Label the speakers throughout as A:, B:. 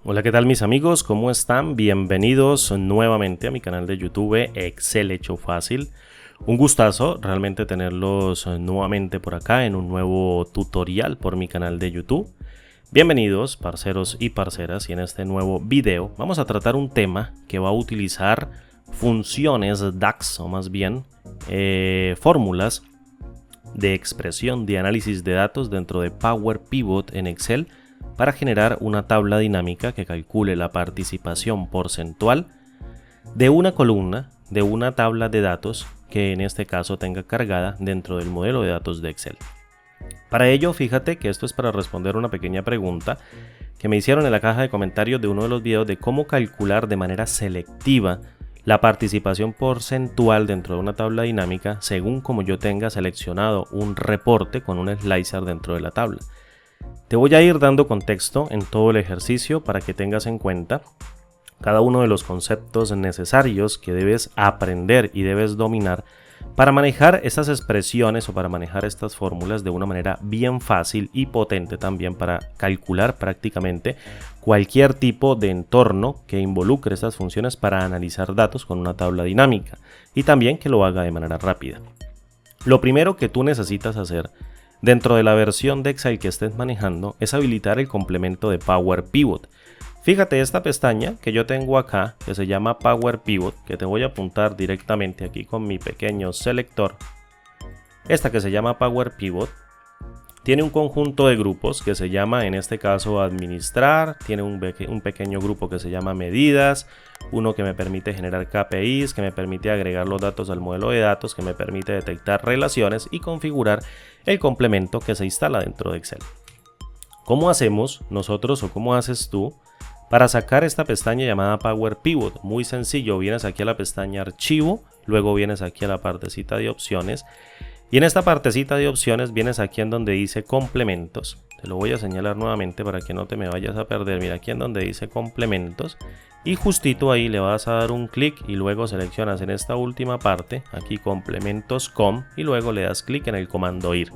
A: Hola, ¿qué tal mis amigos? ¿Cómo están? Bienvenidos nuevamente a mi canal de YouTube Excel Hecho Fácil. Un gustazo realmente tenerlos nuevamente por acá en un nuevo tutorial por mi canal de YouTube. Bienvenidos parceros y parceras, y en este nuevo video vamos a tratar un tema que va a utilizar funciones DAX, o más bien fórmulas de expresión de análisis de datos dentro de Power Pivot en Excel para generar una tabla dinámica que calcule la participación porcentual de una columna de una tabla de datos que en este caso tenga cargada dentro del modelo de datos de Excel. Para ello, fíjate que esto es para responder una pequeña pregunta que me hicieron en la caja de comentarios de uno de los videos de cómo calcular de manera selectiva la participación porcentual dentro de una tabla dinámica según como yo tenga seleccionado un reporte con un slicer dentro de la tabla. Te voy a ir dando contexto en todo el ejercicio para que tengas en cuenta cada uno de los conceptos necesarios que debes aprender y debes dominar para manejar estas expresiones o para manejar estas fórmulas de una manera bien fácil y potente también para calcular prácticamente cualquier tipo de entorno que involucre estas funciones para analizar datos con una tabla dinámica y también que lo haga de manera rápida. Lo primero que tú necesitas hacer dentro de la versión de Excel que estés manejando es habilitar el complemento de Power Pivot. Fíjate esta pestaña que yo tengo acá que se llama Power Pivot, que te voy a apuntar directamente aquí con mi pequeño selector. Esta que se llama Power Pivot tiene un conjunto de grupos que se llama en este caso administrar, tiene un pequeño grupo que se llama medidas, uno que me permite generar KPIs, que me permite agregar los datos al modelo de datos, que me permite detectar relaciones y configurar el complemento que se instala dentro de Excel. ¿Cómo hacemos nosotros o cómo haces tú para sacar esta pestaña llamada Power Pivot? Muy sencillo, vienes aquí a la pestaña Archivo, luego vienes aquí a la partecita de opciones y en esta partecita de opciones vienes aquí en donde dice complementos. Te lo voy a señalar nuevamente para que no te me vayas a perder. Mira aquí en donde dice complementos y justito ahí le vas a dar un clic y luego seleccionas en esta última parte aquí complementos com y luego le das clic en el comando ir.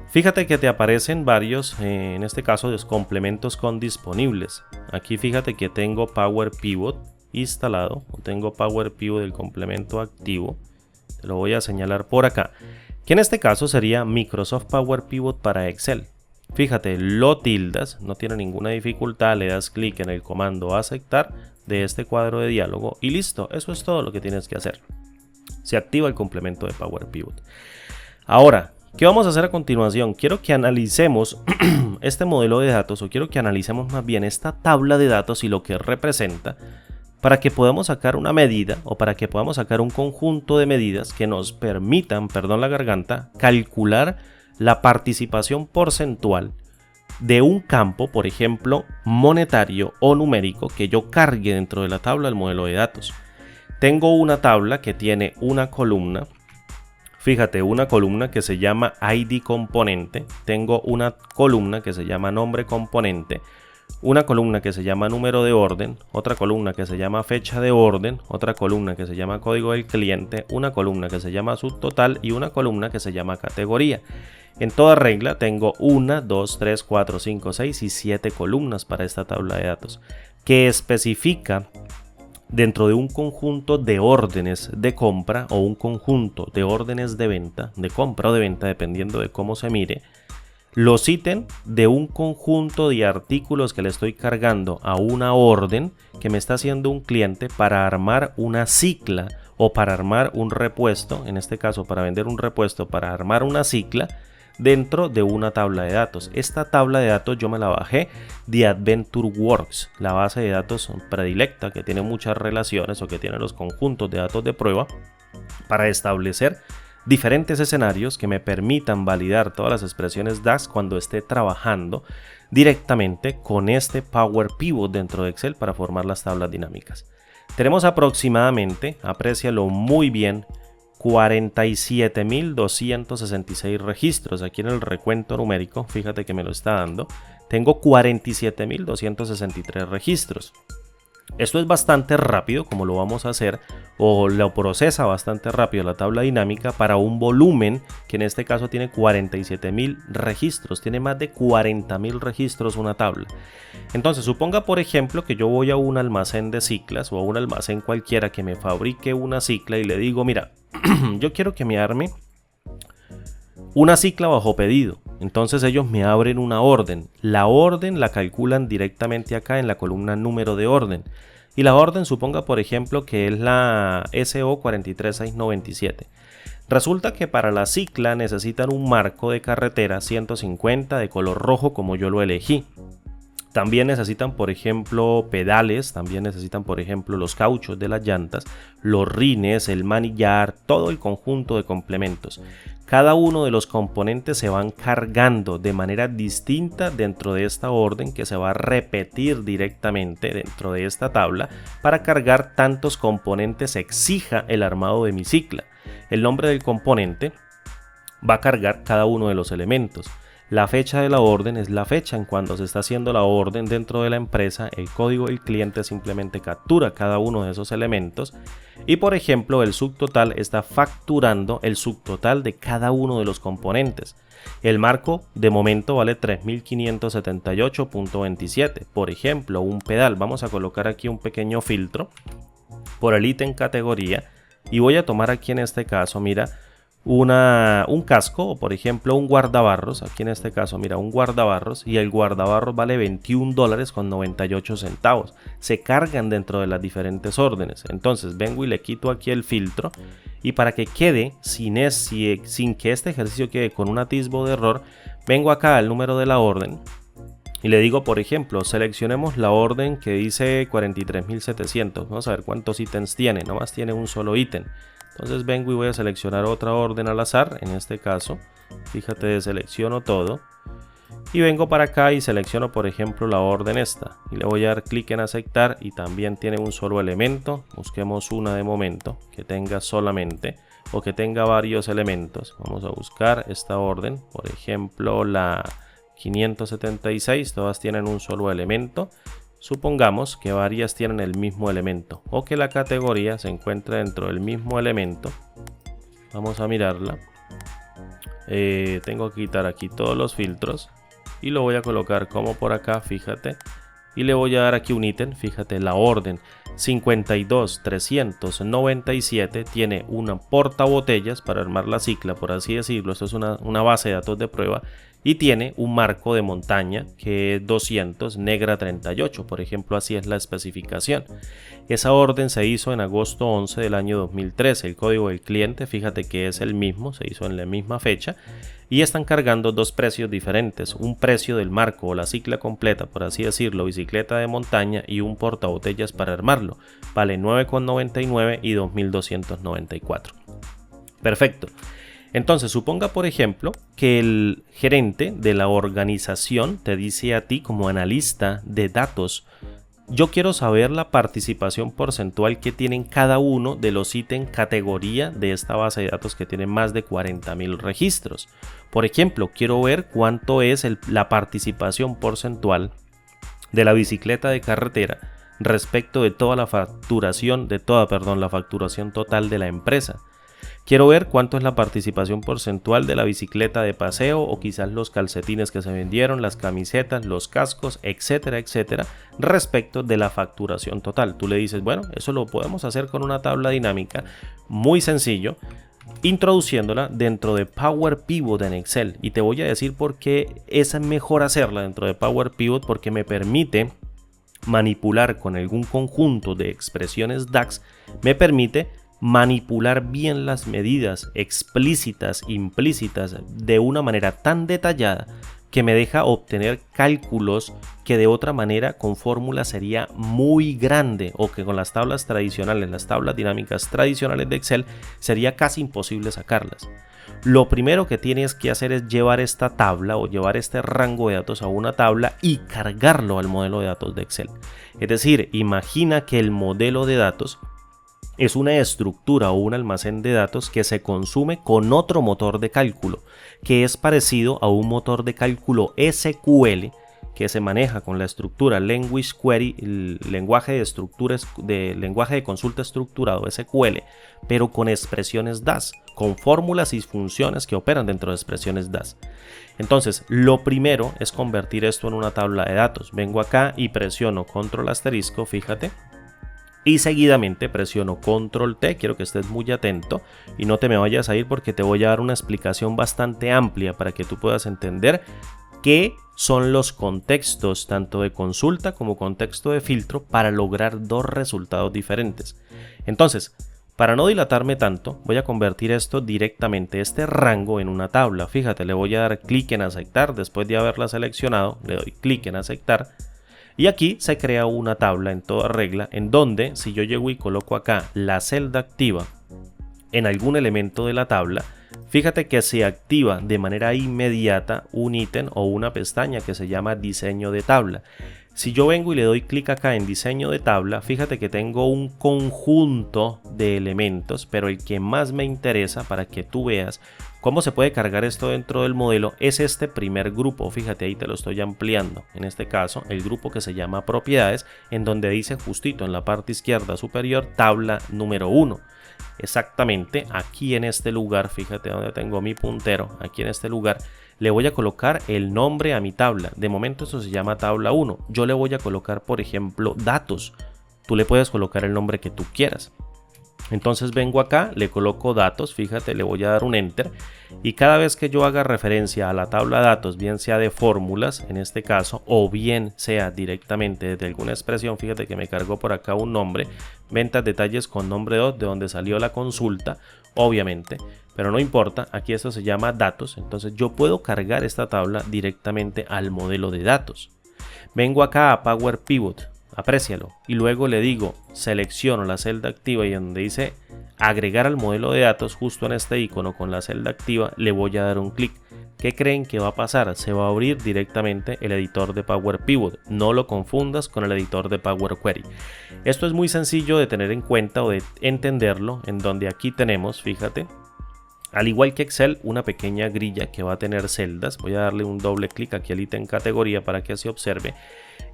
A: Fíjate que te aparecen varios, en este caso, los complementos con disponibles. Aquí fíjate que tengo Power Pivot instalado, o tengo Power Pivot del complemento activo. Te lo voy a señalar por acá, que en este caso sería Microsoft Power Pivot para Excel. Fíjate, lo tildas, no tiene ninguna dificultad, le das clic en el comando aceptar de este cuadro de diálogo y listo, eso es todo lo que tienes que hacer. Se activa el complemento de Power Pivot. Ahora, ¿qué vamos a hacer a continuación? Quiero que analicemos este modelo de datos, o quiero que analicemos más bien esta tabla de datos y lo que representa, para que podamos sacar una medida o para que podamos sacar un conjunto de medidas que nos permitan, perdón la garganta, calcular la participación porcentual de un campo, por ejemplo, monetario o numérico, que yo cargue dentro de la tabla del modelo de datos. Tengo una tabla que tiene una columna. Fíjate, una columna que se llama ID componente, tengo una columna que se llama nombre componente, una columna que se llama número de orden, otra columna que se llama fecha de orden, otra columna que se llama código del cliente, una columna que se llama subtotal y una columna que se llama categoría. En toda regla tengo 1, 2, 3, 4, 5, 6 y 7 columnas para esta tabla de datos que especifica dentro de un conjunto de órdenes de compra o un conjunto de órdenes de venta, de compra o de venta, dependiendo de cómo se mire, los ítems de un conjunto de artículos que le estoy cargando a una orden que me está haciendo un cliente para armar una cicla o para armar un repuesto, en este caso para vender un repuesto, para armar una cicla dentro de una tabla de datos. Esta tabla de datos yo me la bajé de AdventureWorks, la base de datos predilecta que tiene muchas relaciones o que tiene los conjuntos de datos de prueba para establecer diferentes escenarios que me permitan validar todas las expresiones DAX cuando esté trabajando directamente con este Power Pivot dentro de Excel para formar las tablas dinámicas. Tenemos aproximadamente, aprécialo muy bien, 47.266 registros. Aquí en el recuento numérico, fíjate que me lo está dando, tengo 47.263 registros. Esto es bastante rápido, como lo vamos a hacer, o lo procesa bastante rápido la tabla dinámica para un volumen que en este caso tiene 47.000 registros, tiene más de 40.000 registros una tabla. Entonces suponga por ejemplo que yo voy a un almacén de ciclas o a un almacén cualquiera que me fabrique una cicla y le digo, mira, yo quiero que me arme una cicla bajo pedido. Entonces ellos me abren una orden. La orden la calculan directamente acá en la columna número de orden. Y la orden suponga por ejemplo que es la SO 43697. Resulta que para la cicla necesitan un marco de carretera 150 de color rojo como yo lo elegí. También necesitan por ejemplo pedales, también necesitan por ejemplo los cauchos de las llantas, los rines, el manillar, todo el conjunto de complementos. Cada uno de los componentes se van cargando de manera distinta dentro de esta orden que se va a repetir directamente dentro de esta tabla para cargar tantos componentes exija el armado de mi cicla. El nombre del componente va a cargar cada uno de los elementos. La fecha de la orden es la fecha en cuando se está haciendo la orden dentro de la empresa. El código del cliente simplemente captura cada uno de esos elementos. Y por ejemplo el subtotal está facturando el subtotal de cada uno de los componentes. El marco de momento vale 3.578.27. Por ejemplo un pedal. Vamos a colocar aquí un pequeño filtro por el ítem categoría. Y voy a tomar aquí en este caso, mira, un casco o por ejemplo un guardabarros. Aquí en este caso mira, un guardabarros, y el guardabarros vale $21.98. Se cargan dentro de las diferentes órdenes. Entonces vengo y le quito aquí el filtro, y para que quede sin que este ejercicio quede con un atisbo de error, vengo acá al número de la orden y le digo, por ejemplo, seleccionemos la orden que dice 43.700. Vamos a ver cuántos ítems tiene. Nomás tiene un solo ítem. Entonces vengo y voy a seleccionar otra orden al azar. En este caso, fíjate, selecciono todo. Y vengo para acá y selecciono, por ejemplo, la orden esta. Y le voy a dar clic en aceptar, y también tiene un solo elemento. Busquemos una de momento que tenga solamente o que tenga varios elementos. Vamos a buscar esta orden. Por ejemplo, la 576, todas tienen un solo elemento. Supongamos que varias tienen el mismo elemento o que la categoría se encuentra dentro del mismo elemento. Vamos a mirarla. Tengo que quitar aquí todos los filtros y lo voy a colocar como por acá, fíjate. Y le voy a dar aquí un ítem, fíjate, la orden 52397 tiene una portabotellas para armar la cicla, por así decirlo. Esto es una base de datos de prueba, y tiene un marco de montaña que es 200 negra 38, por ejemplo, así es la especificación. Esa orden se hizo en agosto 11 del año 2013. El código del cliente, fíjate que es el mismo, se hizo en la misma fecha. Y están cargando dos precios diferentes, un precio del marco o la cicla completa, por así decirlo, bicicleta de montaña, y un portabotellas para armarlo. Vale $9,99 y $2.294. Perfecto. Entonces suponga por ejemplo que el gerente de la organización te dice a ti como analista de datos: yo quiero saber la participación porcentual que tienen cada uno de los ítems categoría de esta base de datos que tiene más de 40.000 registros. Por ejemplo, quiero ver cuánto es la participación porcentual de la bicicleta de carretera respecto de toda la facturación, la facturación total de la empresa. Quiero ver cuánto es la participación porcentual de la bicicleta de paseo, o quizás los calcetines que se vendieron, las camisetas, los cascos, etcétera, etcétera, respecto de la facturación total. Tú le dices, bueno, eso lo podemos hacer con una tabla dinámica, muy sencillo, introduciéndola dentro de Power Pivot en Excel. Y te voy a decir por qué es mejor hacerla dentro de Power Pivot, porque me permite manipular con algún conjunto de expresiones DAX, me permite manipular bien las medidas explícitas, implícitas, de una manera tan detallada que me deja obtener cálculos que de otra manera con fórmula sería muy grande, o que con las tablas tradicionales, las tablas dinámicas tradicionales de Excel, sería casi imposible sacarlas. Lo primero que tienes que hacer es llevar esta tabla o llevar este rango de datos a una tabla y cargarlo al modelo de datos de Excel. Es decir, imagina que el modelo de datos es una estructura o un almacén de datos que se consume con otro motor de cálculo, que es parecido a un motor de cálculo SQL que se maneja con la estructura Language Query, el lenguaje de consulta estructurado, SQL, pero con expresiones DAS, con fórmulas y funciones que operan dentro de expresiones DAS. Entonces, lo primero es convertir esto en una tabla de datos. Vengo acá y presiono control asterisco, fíjate, y seguidamente presiono control T. Quiero que estés muy atento y no te me vayas a ir porque te voy a dar una explicación bastante amplia para que tú puedas entender qué son los contextos tanto de consulta como contexto de filtro para lograr dos resultados diferentes. Entonces, para no dilatarme tanto, voy a convertir esto directamente, este rango, en una tabla. Fíjate, le voy a dar clic en aceptar. Después de haberla seleccionado, le doy clic en aceptar. Y aquí se crea una tabla en toda regla, en donde si yo llego y coloco acá la celda activa en algún elemento de la tabla, fíjate que se activa de manera inmediata un ítem o una pestaña que se llama diseño de tabla. Si yo vengo y le doy clic acá en diseño de tabla, fíjate que tengo un conjunto de elementos, pero el que más me interesa para que tú veas cómo se puede cargar esto dentro del modelo es este primer grupo. Fíjate, ahí te lo estoy ampliando. En este caso, el grupo que se llama propiedades, en donde dice justito en la parte izquierda superior tabla número 1. Exactamente aquí en este lugar, fíjate donde tengo mi puntero, aquí en este lugar le voy a colocar el nombre a mi tabla. De momento esto se llama tabla 1. Yo le voy a colocar, por ejemplo, datos. Tú le puedes colocar el nombre que tú quieras. Entonces vengo acá, le coloco datos, fíjate, le voy a dar un enter y cada vez que yo haga referencia a la tabla de datos, bien sea de fórmulas en este caso o bien sea directamente desde alguna expresión, fíjate que me cargó por acá un nombre, ventas detalles con nombre 2 de donde salió la consulta, obviamente, pero no importa, aquí esto se llama datos, entonces yo puedo cargar esta tabla directamente al modelo de datos. Vengo acá a Power Pivot. Aprécialo y luego le digo selecciono la celda activa y donde dice agregar al modelo de datos, justo en este icono con la celda activa le voy a dar un clic. ¿Qué creen que va a pasar? Se va a abrir directamente el editor de Power Pivot. No lo confundas con el editor de Power Query. Esto es muy sencillo de tener en cuenta o de entenderlo, en donde aquí tenemos, fíjate, al igual que Excel, una pequeña grilla que va a tener celdas. Voy a darle un doble clic aquí al ítem categoría para que se observe.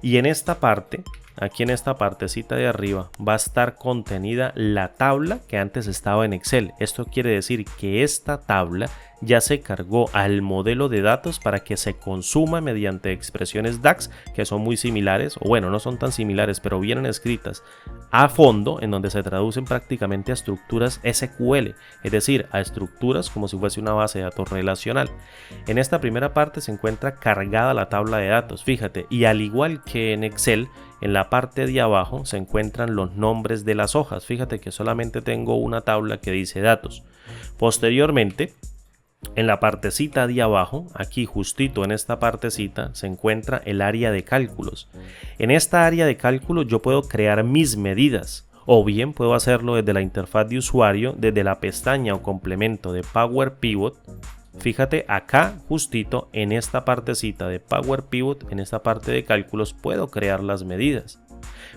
A: Y en esta parte, aquí en esta partecita de arriba, va a estar contenida la tabla que antes estaba en Excel. Esto quiere decir que esta tabla ya se cargó al modelo de datos para que se consuma mediante expresiones DAX que son muy similares, o bueno, no son tan similares, pero vienen escritas a fondo, en donde se traducen prácticamente a estructuras SQL, es decir, a estructuras como si fuese una base de datos relacional. En esta primera parte se encuentra cargada la tabla de datos, fíjate, y al igual que en Excel, en la parte de abajo se encuentran los nombres de las hojas. Fíjate que solamente tengo una tabla que dice datos. Posteriormente, en la partecita de abajo, aquí justito en esta partecita, se encuentra el área de cálculos. En esta área de cálculos yo puedo crear mis medidas, o bien puedo hacerlo desde la interfaz de usuario, desde la pestaña o complemento de Power Pivot. Fíjate acá justito en esta partecita de Power Pivot, en esta parte de cálculos puedo crear las medidas.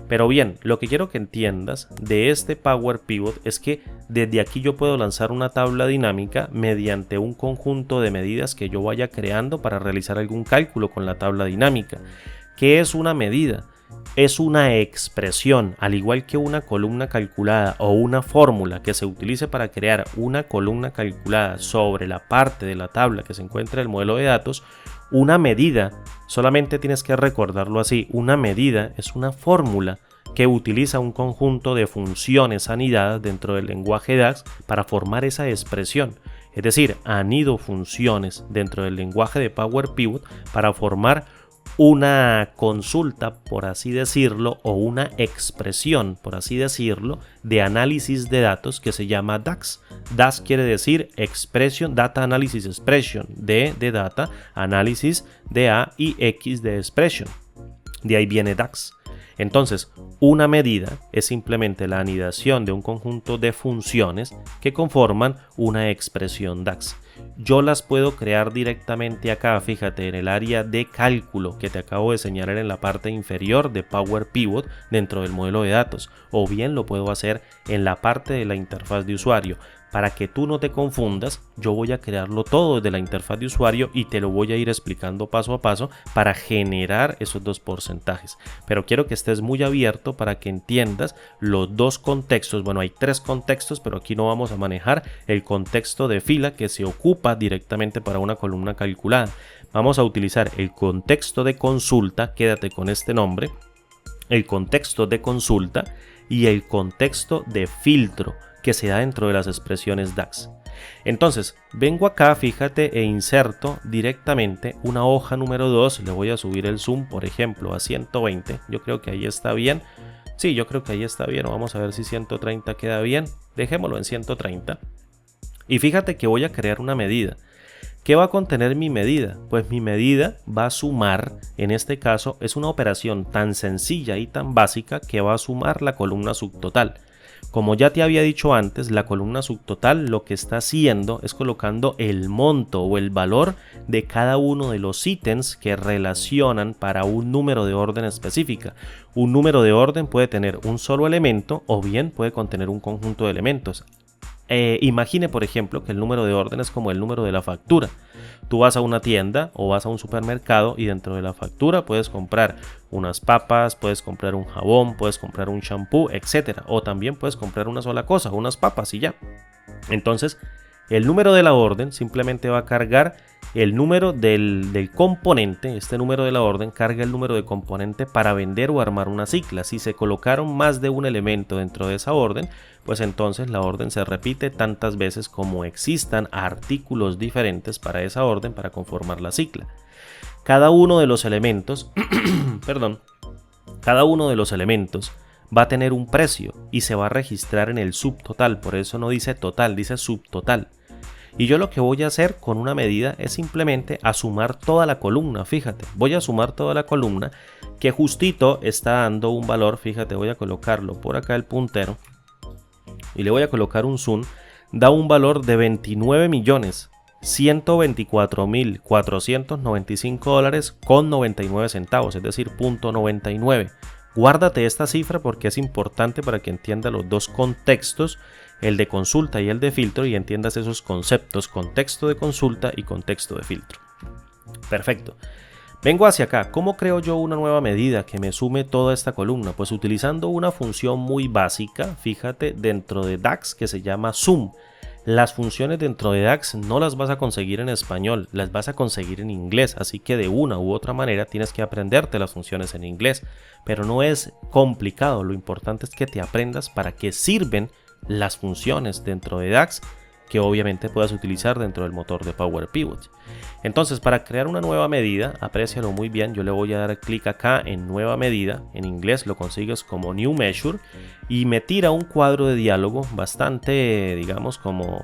A: Pero bien, lo que quiero que entiendas de este Power Pivot es que desde aquí yo puedo lanzar una tabla dinámica mediante un conjunto de medidas que yo vaya creando para realizar algún cálculo con la tabla dinámica. ¿Qué es una medida? Es una expresión, al igual que una columna calculada o una fórmula que se utilice para crear una columna calculada sobre la parte de la tabla que se encuentra en el modelo de datos. Una medida, solamente tienes que recordarlo así, una medida es una fórmula que utiliza un conjunto de funciones anidadas dentro del lenguaje DAX para formar esa expresión. Es decir, anido funciones dentro del lenguaje de Power Pivot para formar una consulta, por así decirlo, o una expresión, por así decirlo, de análisis de datos que se llama DAX. DAX quiere decir Expression, Data Analysis Expression, D de Data, Análisis de A y X de Expression. De ahí viene DAX. Entonces, una medida es simplemente la anidación de un conjunto de funciones que conforman una expresión DAX. yo las puedo crear directamente acá, fíjate, en el área de cálculo que te acabo de señalar en la parte inferior de Power Pivot dentro del modelo de datos, o bien lo puedo hacer en la parte de la interfaz de usuario. Para que tú no te confundas, yo voy a crearlo todo desde la interfaz de usuario y te lo voy a ir explicando paso a paso para generar esos dos porcentajes. Pero quiero que estés muy abierto para que entiendas los dos contextos. Bueno, hay tres contextos, pero aquí no vamos a manejar el contexto de fila que se ocupa directamente para una columna calculada. Vamos a utilizar el contexto de consulta, quédate con este nombre, el contexto de consulta y el contexto de filtro que se da dentro de las expresiones DAX. Entonces, vengo acá, fíjate, e inserto directamente una hoja número 2. Le voy a subir el zoom, por ejemplo, a 120. Yo creo que ahí está bien. Sí, yo creo que ahí está bien. Vamos a ver si 130 queda bien. Dejémoslo en 130. Y fíjate que voy a crear una medida. ¿Qué va a contener mi medida? Pues mi medida va a sumar, en este caso, es una operación tan sencilla y tan básica que va a sumar la columna subtotal. Como ya te había dicho antes, la columna subtotal lo que está haciendo es colocando el monto o el valor de cada uno de los ítems que relacionan para un número de orden específica. Un número de orden puede tener un solo elemento o bien puede contener un conjunto de elementos. Imagine, por ejemplo, que el número de orden es como el número de la factura. Tú vas a una tienda o vas a un supermercado y dentro de la factura puedes comprar unas papas, puedes comprar un jabón, puedes comprar un shampoo, etc. O también puedes comprar una sola cosa, unas papas y ya. Entonces, el número de la orden simplemente va a cargar el número del componente. Este número de la orden carga el número de componente para vender o armar una cicla. Si se colocaron más de un elemento dentro de esa orden, pues entonces la orden se repite tantas veces como existan artículos diferentes para esa orden para conformar la cicla. Cada uno de los elementos, cada uno de los elementos va a tener un precio y se va a registrar en el subtotal. Por eso no dice total, dice subtotal. Y yo lo que voy a hacer con una medida es simplemente a sumar toda la columna. Fíjate, voy a sumar toda la columna que justito está dando un valor. Fíjate, voy a colocarlo por acá el puntero y le voy a colocar un zoom. Da un valor de $29.124.495 con 99 centavos, es decir, .99. Guárdate esta cifra porque es importante para que entiendas los dos contextos, el de consulta y el de filtro, y entiendas esos conceptos, contexto de consulta y contexto de filtro. Perfecto. Vengo hacia acá. ¿Cómo creo yo una nueva medida que me sume toda esta columna? Pues utilizando una función muy básica, fíjate, dentro de DAX que se llama sum. Las funciones dentro de DAX no las vas a conseguir en español, las vas a conseguir en inglés, así que de una u otra manera tienes que aprenderte las funciones en inglés, pero no es complicado, lo importante es que te aprendas para qué sirven las funciones dentro de DAX que obviamente puedas utilizar dentro del motor de Power Pivot. Entonces, para crear una nueva medida, aprécialo muy bien, yo le voy a dar clic acá en nueva medida, en inglés lo consigues como New Measure, y me tira un cuadro de diálogo bastante, digamos, como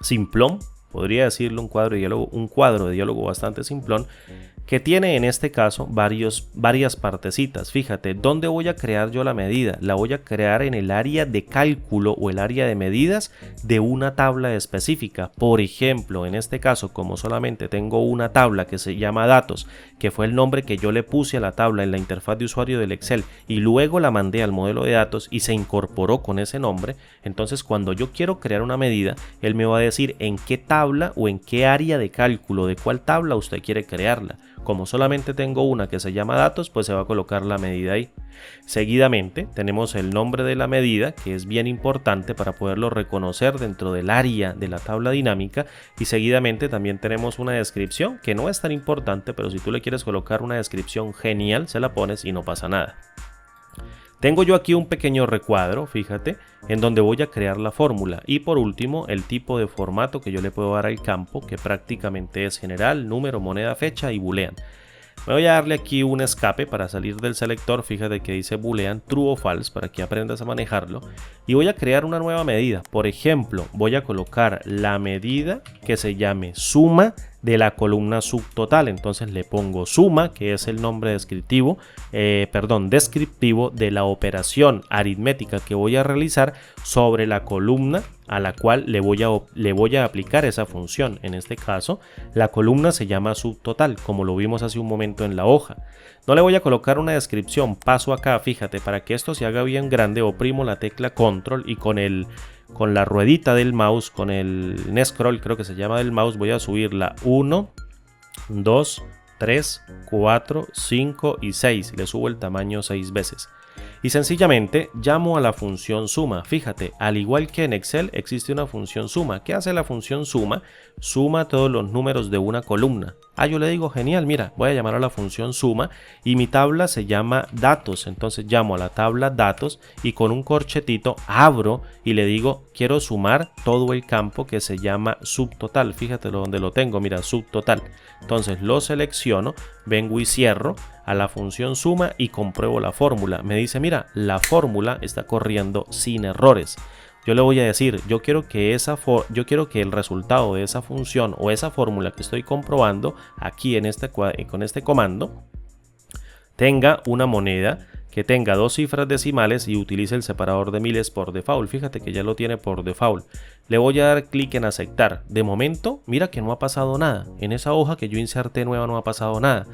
A: simplón, podría decirlo, un cuadro de diálogo bastante simplón, que tiene en este caso varias partecitas. Fíjate, ¿dónde voy a crear yo la medida? La voy a crear en el área de cálculo o el área de medidas de una tabla específica. Por ejemplo, en este caso, como solamente tengo una tabla que se llama datos, que fue el nombre que yo le puse a la tabla en la interfaz de usuario del Excel y luego la mandé al modelo de datos y se incorporó con ese nombre, entonces cuando yo quiero crear una medida, él me va a decir en qué tabla o en qué área de cálculo, de cuál tabla usted quiere crearla. Como solamente tengo una que se llama datos, pues se va a colocar la medida ahí. Seguidamente tenemos el nombre de la medida, que es bien importante para poderlo reconocer dentro del área de la tabla dinámica, y seguidamente también tenemos una descripción que no es tan importante, pero si tú le quieres colocar una descripción genial, se la pones y no pasa nada. Tengo yo aquí un pequeño recuadro, fíjate, en donde voy a crear la fórmula, y por último el tipo de formato que yo le puedo dar al campo, que prácticamente es general, número, moneda, fecha y boolean. Me voy a darle aquí un escape para salir del selector, fíjate que dice boolean, true o false, para que aprendas a manejarlo, y voy a crear una nueva medida. Por ejemplo, voy a colocar la medida que se llame suma de la columna subtotal, entonces le pongo suma, que es el nombre descriptivo de la operación aritmética que voy a realizar sobre la columna a la cual le voy a aplicar esa función. En este caso, la columna se llama subtotal, como lo vimos hace un momento en la hoja. No le voy a colocar una descripción, paso acá, fíjate, para que esto se haga bien grande, oprimo la tecla control y con la ruedita del mouse, con el scroll creo que se llama del mouse, voy a subirla 1, 2, 3, 4, 5 y 6. Le subo el tamaño 6 veces. Y sencillamente llamo a la función suma. Fíjate, al igual que en Excel existe una función suma. ¿Qué hace la función suma? Suma todos los números de una columna. Yo le digo genial, mira, voy a llamar a la función suma y mi tabla se llama datos. Entonces llamo a la tabla datos y con un corchetito abro y le digo quiero sumar todo el campo que se llama subtotal. Fíjate donde lo tengo, mira, subtotal. Entonces lo selecciono, vengo y cierro a la función suma y compruebo la fórmula. Me dice, mira, la fórmula está corriendo sin errores. Yo le voy a decir, yo quiero que el resultado de esa función o esa fórmula que estoy comprobando aquí con este comando tenga una moneda que tenga 2 cifras decimales y utilice el separador de miles por default. Fíjate que ya lo tiene por default. Le voy a dar clic en aceptar. De momento, mira que no ha pasado nada. En esa hoja que yo inserté nueva no ha pasado nada.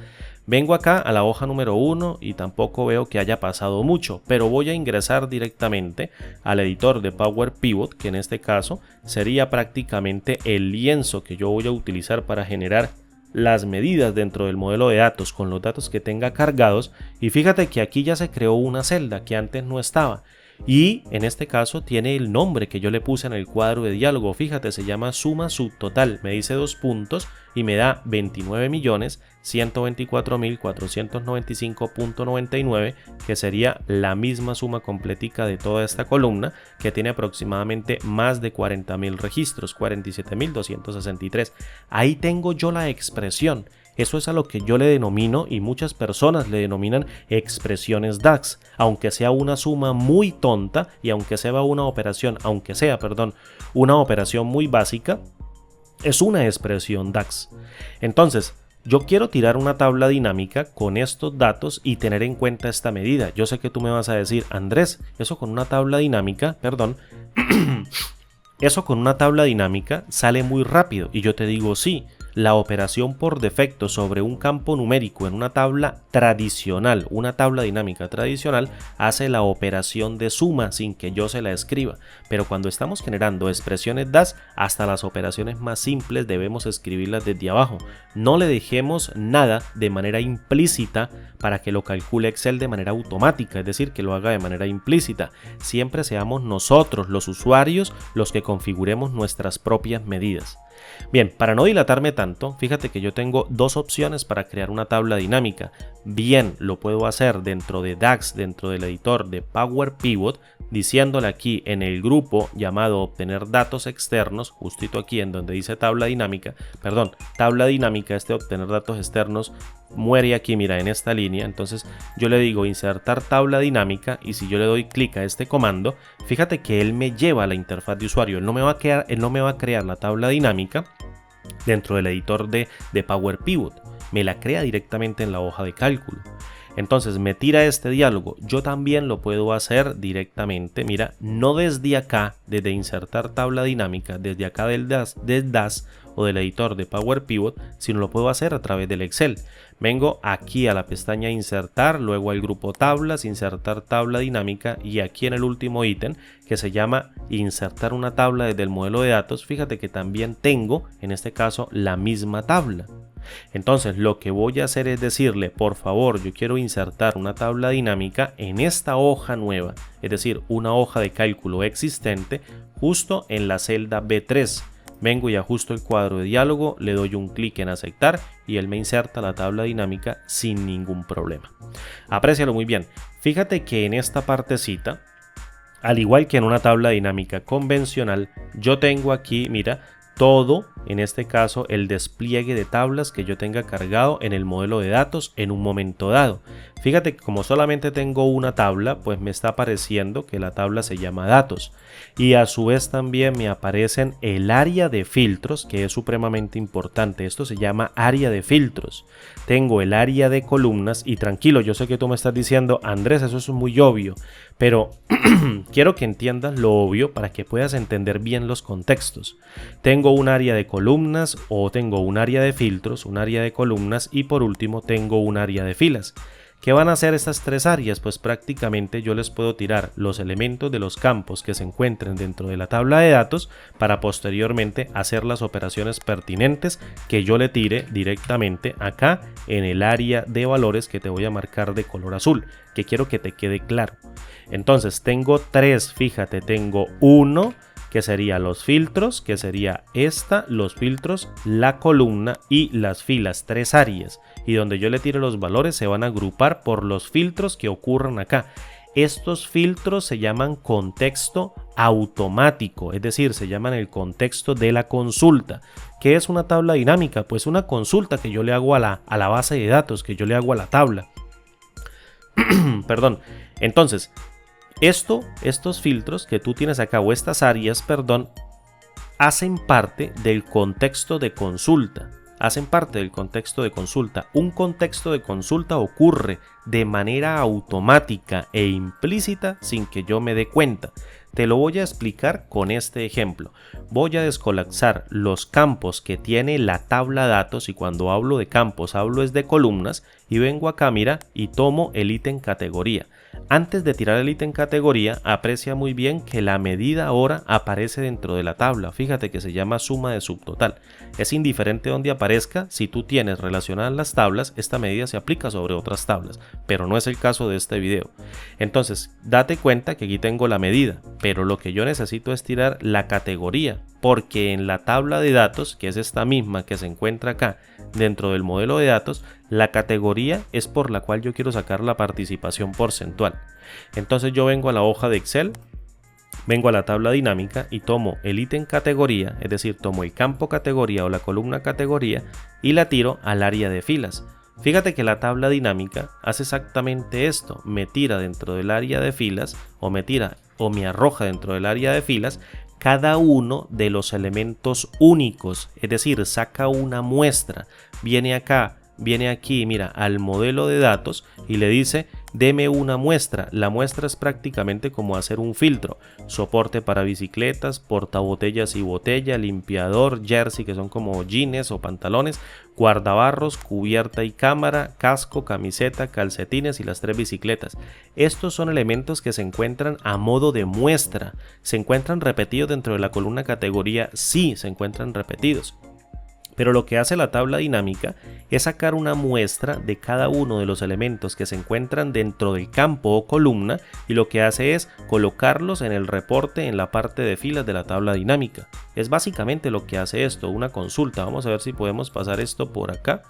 A: Vengo acá a la hoja número 1 y tampoco veo que haya pasado mucho, pero voy a ingresar directamente al editor de Power Pivot, que en este caso sería prácticamente el lienzo que yo voy a utilizar para generar las medidas dentro del modelo de datos con los datos que tenga cargados. Y fíjate que aquí ya se creó una celda que antes no estaba. Y en este caso tiene el nombre que yo le puse en el cuadro de diálogo. Fíjate, se llama suma subtotal. Me dice 2 puntos y me da 29.124.495.99, que sería la misma suma completica de toda esta columna, que tiene aproximadamente más de 40.000 registros, 47.263. Ahí tengo yo la expresión. Eso es a lo que yo le denomino, y muchas personas le denominan, expresiones DAX. Aunque sea una suma muy tonta y aunque sea una operación muy básica, es una expresión DAX. Entonces, yo quiero tirar una tabla dinámica con estos datos y tener en cuenta esta medida. Yo sé que tú me vas a decir, Andrés, eso con una tabla dinámica, eso con una tabla dinámica sale muy rápido. Y yo te digo sí. La operación por defecto sobre un campo numérico en una tabla tradicional, una tabla dinámica tradicional, hace la operación de suma sin que yo se la escriba. Pero cuando estamos generando expresiones DAX, hasta las operaciones más simples debemos escribirlas desde abajo. No le dejemos nada de manera implícita para que lo calcule Excel de manera automática, es decir, que lo haga de manera implícita. Siempre seamos nosotros, los usuarios, los que configuremos nuestras propias medidas. Bien, para no dilatarme tanto, fíjate que yo tengo 2 opciones para crear una tabla dinámica. Bien, lo puedo hacer dentro de DAX, dentro del editor de Power Pivot, diciéndole aquí en el grupo llamado obtener datos externos, justito aquí en donde dice tabla dinámica, este obtener datos externos muere aquí, mira, en esta línea. Entonces yo le digo insertar tabla dinámica y si yo le doy clic a este comando, fíjate que él me lleva a la interfaz de usuario. Él no me va a crear la tabla dinámica dentro del editor de Power Pivot, me la crea directamente en la hoja de cálculo. Entonces me tira este diálogo. Yo también lo puedo hacer directamente, mira, no desde acá, desde insertar tabla dinámica, desde acá del DAX o del editor de Power Pivot, sino lo puedo hacer a través del Excel. Vengo aquí a la pestaña insertar, luego al grupo tablas, insertar tabla dinámica y aquí en el último ítem que se llama insertar una tabla desde el modelo de datos, fíjate que también tengo en este caso la misma tabla. Entonces lo que voy a hacer es decirle, por favor, yo quiero insertar una tabla dinámica en esta hoja nueva, es decir, una hoja de cálculo existente justo en la celda B3. Vengo y ajusto el cuadro de diálogo, le doy un clic en aceptar y él me inserta la tabla dinámica sin ningún problema. Aprécialo muy bien. Fíjate que en esta partecita, al igual que en una tabla dinámica convencional, yo tengo aquí, mira, todo, en este caso, el despliegue de tablas que yo tenga cargado en el modelo de datos en un momento dado. Fíjate que como solamente tengo una tabla, pues me está apareciendo que la tabla se llama datos. Y a su vez también me aparecen el área de filtros, que es supremamente importante. Esto se llama área de filtros. Tengo el área de columnas y tranquilo, yo sé que tú me estás diciendo, Andrés, eso es muy obvio, pero quiero que entiendas lo obvio para que puedas entender bien los contextos. Tengo un área de columnas o tengo un área de filtros, un área de columnas y por último tengo un área de filas. ¿Qué van a hacer estas tres áreas? Pues prácticamente yo les puedo tirar los elementos de los campos que se encuentren dentro de la tabla de datos para posteriormente hacer las operaciones pertinentes que yo le tire directamente acá en el área de valores que te voy a marcar de color azul, que quiero que te quede claro. Entonces tengo tres, fíjate, tengo uno que sería los filtros, que sería los filtros, la columna y las filas, tres áreas. Y donde yo le tire los valores se van a agrupar por los filtros que ocurran acá. Estos filtros se llaman contexto automático, es decir, se llaman el contexto de la consulta. ¿Qué es una tabla dinámica? Pues una consulta que yo le hago a la base de datos, que yo le hago a la tabla. Perdón. Entonces, estos filtros que tú tienes acá, o estas áreas, perdón, hacen parte del contexto de consulta. Hacen parte del contexto de consulta. Un contexto de consulta ocurre de manera automática e implícita sin que yo me dé cuenta. Te lo voy a explicar con este ejemplo. Voy a descolapsar los campos que tiene la tabla datos y cuando hablo de campos hablo es de columnas y vengo acá, mira, y tomo el ítem categoría. Antes de tirar el ítem categoría, aprecia muy bien que la medida hora aparece dentro de la tabla. Fíjate que se llama suma de subtotal. Es indiferente donde aparezca, si tú tienes relacionadas las tablas, esta medida se aplica sobre otras tablas, pero no es el caso de este video. Entonces, date cuenta que aquí tengo la medida, pero lo que yo necesito es tirar la categoría, porque en la tabla de datos, que es esta misma que se encuentra acá dentro del modelo de datos, la categoría es por la cual yo quiero sacar la participación porcentual. Entonces yo vengo a la hoja de Excel, vengo a la tabla dinámica y tomo el ítem categoría, es decir, tomo el campo categoría o la columna categoría y la tiro al área de filas. Fíjate que la tabla dinámica hace exactamente esto, me tira dentro del área de filas o me arroja dentro del área de filas cada uno de los elementos únicos, es decir, saca una muestra, viene aquí, mira, al modelo de datos y le dice, deme una muestra. La muestra es prácticamente como hacer un filtro. Soporte para bicicletas, portabotellas y botella, limpiador, jersey, que son como jeans o pantalones, guardabarros, cubierta y cámara, casco, camiseta, calcetines y las tres bicicletas. Estos son elementos que se encuentran a modo de muestra. ¿Se encuentran repetidos dentro de la columna categoría? Sí, se encuentran repetidos. Pero lo que hace la tabla dinámica es sacar una muestra de cada uno de los elementos que se encuentran dentro del campo o columna y lo que hace es colocarlos en el reporte en la parte de filas de la tabla dinámica. Es básicamente lo que hace esto, una consulta. Vamos a ver si podemos pasar esto por acá.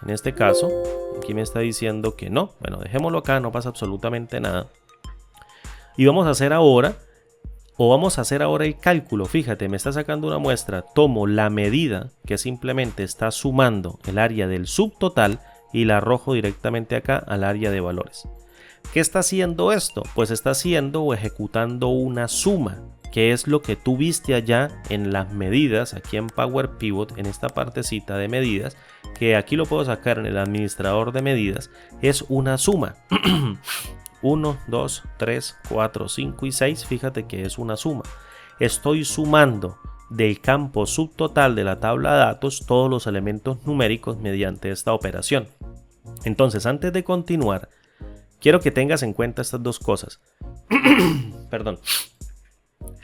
A: En este caso, aquí me está diciendo que no. Bueno, dejémoslo acá, no pasa absolutamente nada. Y vamos a hacer ahora el cálculo. Fíjate, me está sacando una muestra, tomo la medida que simplemente está sumando el área del subtotal y la arrojo directamente acá al área de valores. ¿Qué está haciendo esto? Pues está haciendo o ejecutando una suma, que es lo que tú viste allá en las medidas, aquí en Power Pivot, en esta partecita de medidas, que aquí lo puedo sacar en el administrador de medidas, es una suma. 1, 2, 3, 4, 5 y 6, fíjate que es una suma. Estoy sumando del campo subtotal de la tabla de datos todos los elementos numéricos mediante esta operación. Entonces, antes de continuar, quiero que tengas en cuenta estas dos cosas. Perdón.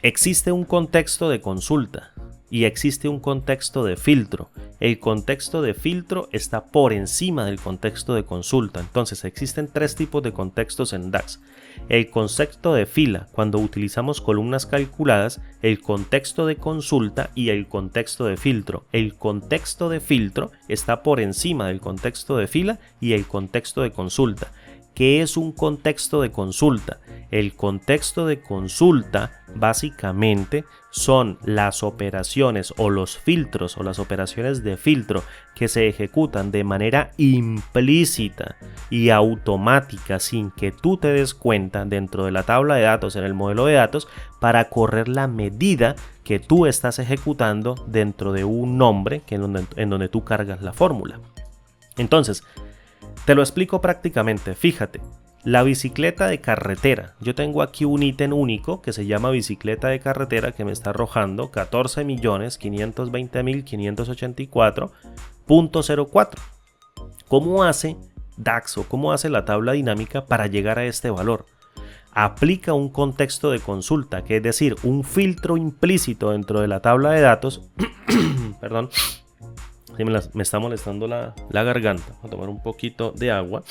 A: Existe un contexto de consulta y existe un contexto de filtro. El contexto de filtro está por encima del contexto de consulta. Entonces existen tres tipos de contextos en DAX. El contexto de fila, cuando utilizamos columnas calculadas, el contexto de consulta y el contexto de filtro. El contexto de filtro está por encima del contexto de fila y el contexto de consulta. ¿Qué es un contexto de consulta? El contexto de consulta básicamente son las operaciones o los filtros o las operaciones de filtro que se ejecutan de manera implícita y automática sin que tú te des cuenta dentro de la tabla de datos, en el modelo de datos, para correr la medida que tú estás ejecutando dentro de un nombre en donde tú cargas la fórmula. Entonces, te lo explico prácticamente. Fíjate, la bicicleta de carretera. Yo tengo aquí un ítem único que se llama bicicleta de carretera que me está arrojando 14.520.584.04. ¿Cómo hace DAX o cómo hace la tabla dinámica para llegar a este valor? Aplica un contexto de consulta, que es decir, un filtro implícito dentro de la tabla de datos. Perdón, me está molestando la garganta. Voy a tomar un poquito de agua.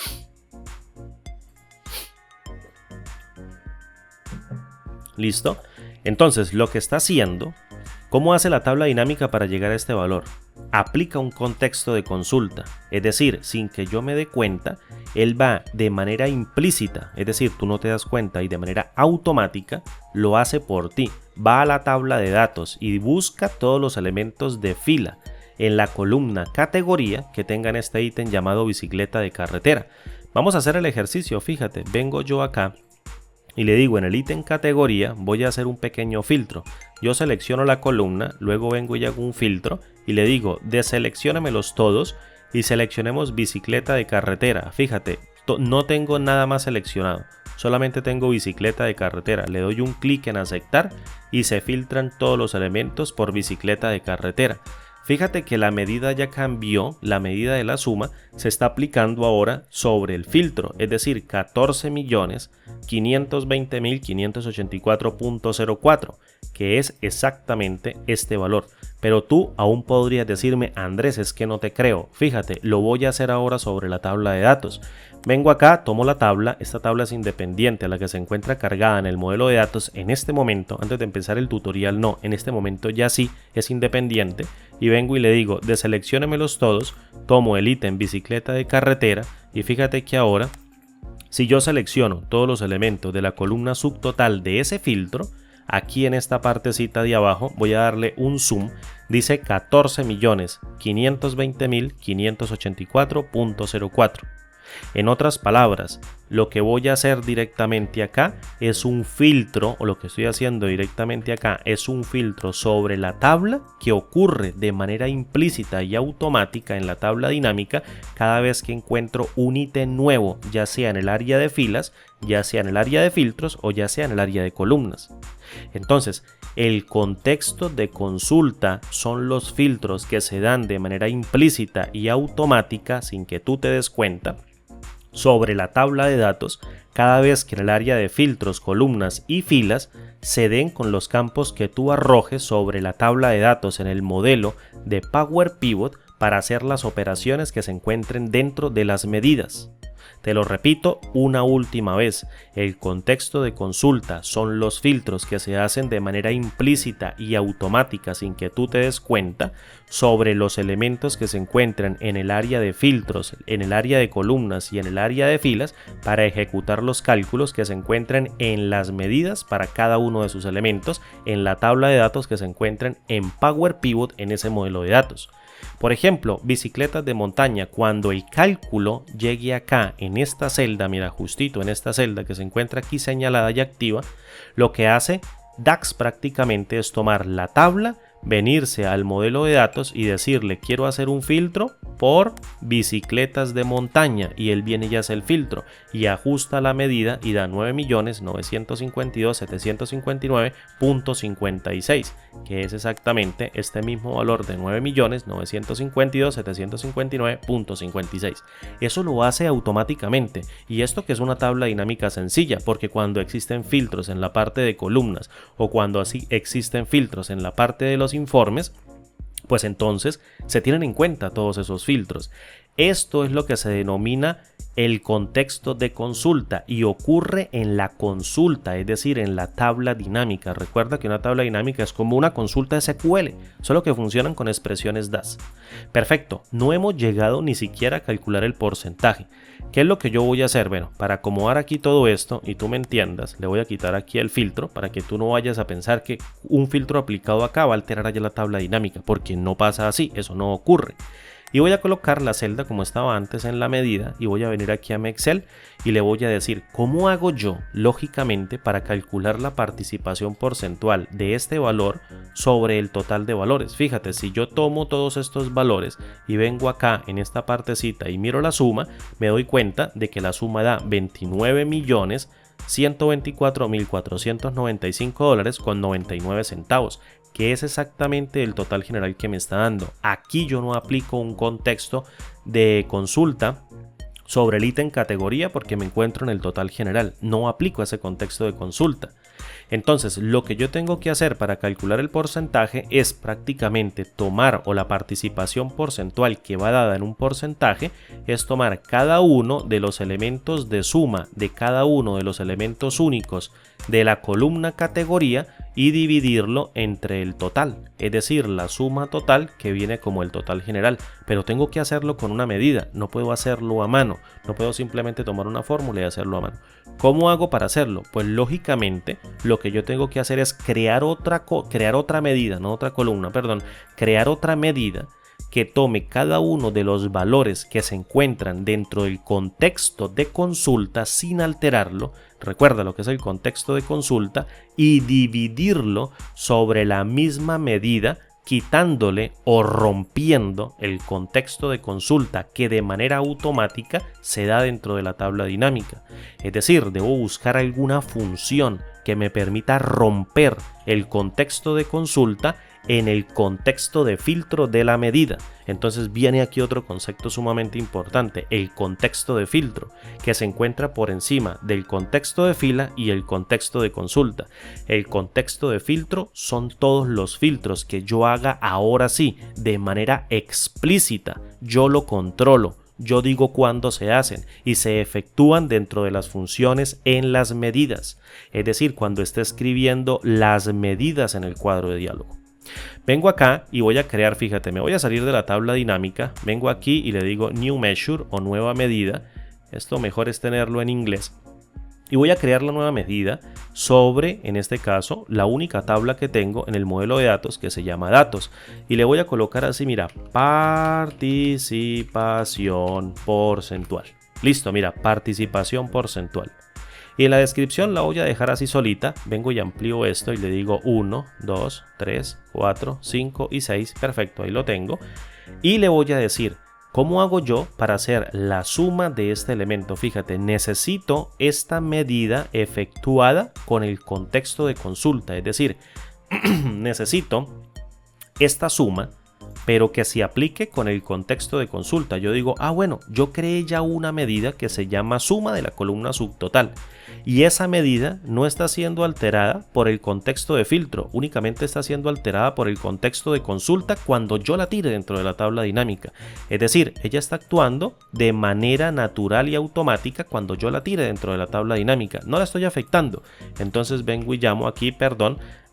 A: ¿Listo? Entonces, lo que está haciendo, ¿cómo hace la tabla dinámica para llegar a este valor? Aplica un contexto de consulta, es decir, sin que yo me dé cuenta, él va de manera implícita, es decir, tú no te das cuenta y de manera automática lo hace por ti. Va a la tabla de datos y busca todos los elementos de fila en la columna categoría que tengan este ítem llamado bicicleta de carretera. Vamos a hacer el ejercicio, fíjate, vengo yo acá y le digo en el ítem categoría voy a hacer un pequeño filtro. Yo selecciono la columna, luego vengo y hago un filtro y le digo deselecciónamelos todos y seleccionemos bicicleta de carretera. Fíjate, no tengo nada más seleccionado, solamente tengo bicicleta de carretera. Le doy un clic en aceptar y se filtran todos los elementos por bicicleta de carretera. Fíjate que la medida ya cambió, la medida de la suma se está aplicando ahora sobre el filtro, es decir, 14.520.584.04, que es exactamente este valor. Pero tú aún podrías decirme, Andrés, es que no te creo. Fíjate, lo voy a hacer ahora sobre la tabla de datos. Vengo acá, tomo la tabla, esta tabla es independiente a la que se encuentra cargada en el modelo de datos en este momento. Antes de empezar el tutorial no, en este momento ya sí es independiente. Y vengo y le digo, deselecciónemelos todos, tomo el ítem bicicleta de carretera y fíjate que ahora, si yo selecciono todos los elementos de la columna subtotal de ese filtro, aquí en esta partecita de abajo voy a darle un zoom, dice 14.520.584.04. En otras palabras, lo que voy a hacer directamente acá es un filtro, o lo que estoy haciendo directamente acá es un filtro sobre la tabla que ocurre de manera implícita y automática en la tabla dinámica cada vez que encuentro un ítem nuevo, ya sea en el área de filas, ya sea en el área de filtros o ya sea en el área de columnas. Entonces, el contexto de consulta son los filtros que se dan de manera implícita y automática sin que tú te des cuenta sobre la tabla de datos cada vez que en el área de filtros, columnas y filas se den con los campos que tú arrojes sobre la tabla de datos en el modelo de Power Pivot para hacer las operaciones que se encuentren dentro de las medidas. Te lo repito una última vez, el contexto de consulta son los filtros que se hacen de manera implícita y automática sin que tú te des cuenta sobre los elementos que se encuentran en el área de filtros, en el área de columnas y en el área de filas para ejecutar los cálculos que se encuentran en las medidas para cada uno de sus elementos en la tabla de datos que se encuentran en Power Pivot en ese modelo de datos. Por ejemplo, bicicletas de montaña, cuando el cálculo llegue acá en esta celda, mira, justito en esta celda que se encuentra aquí señalada y activa, lo que hace DAX prácticamente es tomar la tabla, venirse al modelo de datos y decirle quiero hacer un filtro por bicicletas de montaña y él viene y hace el filtro y ajusta la medida y da 9.952.759.56, que es exactamente este mismo valor de 9.952.759.56. Eso lo hace automáticamente y esto que es una tabla dinámica sencilla, porque cuando existen filtros en la parte de columnas o cuando así existen filtros en la parte de los informes, pues entonces se tienen en cuenta todos esos filtros. Esto es lo que se denomina el contexto de consulta y ocurre en la consulta, es decir, en la tabla dinámica. Recuerda que una tabla dinámica es como una consulta SQL, solo que funcionan con expresiones DAS. Perfecto, no hemos llegado ni siquiera a calcular el porcentaje. ¿Qué es lo que yo voy a hacer? Bueno, para acomodar aquí todo esto y tú me entiendas, le voy a quitar aquí el filtro para que tú no vayas a pensar que un filtro aplicado acá va a alterar allá la tabla dinámica, porque no pasa así, eso no ocurre. Y voy a colocar la celda como estaba antes en la medida y voy a venir aquí a mi Excel y le voy a decir cómo hago yo lógicamente para calcular la participación porcentual de este valor sobre el total de valores. Fíjate, si yo tomo todos estos valores y vengo acá en esta partecita y miro la suma, me doy cuenta de que la suma da 29.124.495 dólares con 99 centavos. Que es exactamente el total general que me está dando. Aquí yo no aplico un contexto de consulta sobre el ítem categoría porque me encuentro en el total general. No aplico ese contexto de consulta. Entonces, lo que yo tengo que hacer para calcular el porcentaje es prácticamente tomar, o la participación porcentual que va dada en un porcentaje, es tomar cada uno de los elementos de suma de cada uno de los elementos únicos de la columna categoría y dividirlo entre el total, es decir, la suma total que viene como el total general, pero tengo que hacerlo con una medida, no puedo hacerlo a mano, no puedo simplemente tomar una fórmula y hacerlo a mano. ¿Cómo hago para hacerlo? Pues lógicamente lo que yo tengo que hacer es crear otra medida, no otra columna, perdón, crear otra medida que tome cada uno de los valores que se encuentran dentro del contexto de consulta sin alterarlo, recuerda lo que es el contexto de consulta, y dividirlo sobre la misma medida, quitándole o rompiendo el contexto de consulta que de manera automática se da dentro de la tabla dinámica. Es decir, debo buscar alguna función que me permita romper el contexto de consulta en el contexto de filtro de la medida. Entonces viene aquí otro concepto sumamente importante, el contexto de filtro, que se encuentra por encima del contexto de fila y el contexto de consulta. El contexto de filtro son todos los filtros que yo haga ahora sí, de manera explícita. Yo lo controlo. Yo digo cuándo se hacen y se efectúan dentro de las funciones en las medidas. Es decir, cuando esté escribiendo las medidas en el cuadro de diálogo. Vengo acá y voy a crear, fíjate, me voy a salir de la tabla dinámica, vengo aquí y le digo New Measure o nueva medida, esto mejor es tenerlo en inglés, y voy a crear la nueva medida sobre, en este caso, la única tabla que tengo en el modelo de datos que se llama datos, y le voy a colocar así, mira, participación porcentual. Listo, mira, participación porcentual. Y en la descripción la voy a dejar así solita, vengo y amplío esto y le digo 1, 2, 3, 4, 5 y 6, perfecto, ahí lo tengo. Y le voy a decir, ¿cómo hago yo para hacer la suma de este elemento? Fíjate, necesito esta medida efectuada con el contexto de consulta, es decir, necesito esta suma, pero que se aplique con el contexto de consulta. Yo digo, bueno, yo creé ya una medida que se llama suma de la columna subtotal y esa medida no está siendo alterada por el contexto de filtro, únicamente está siendo alterada por el contexto de consulta cuando yo la tire dentro de la tabla dinámica. Es decir, ella está actuando de manera natural y automática cuando yo la tire dentro de la tabla dinámica, no la estoy afectando. Entonces vengo y llamo aquí,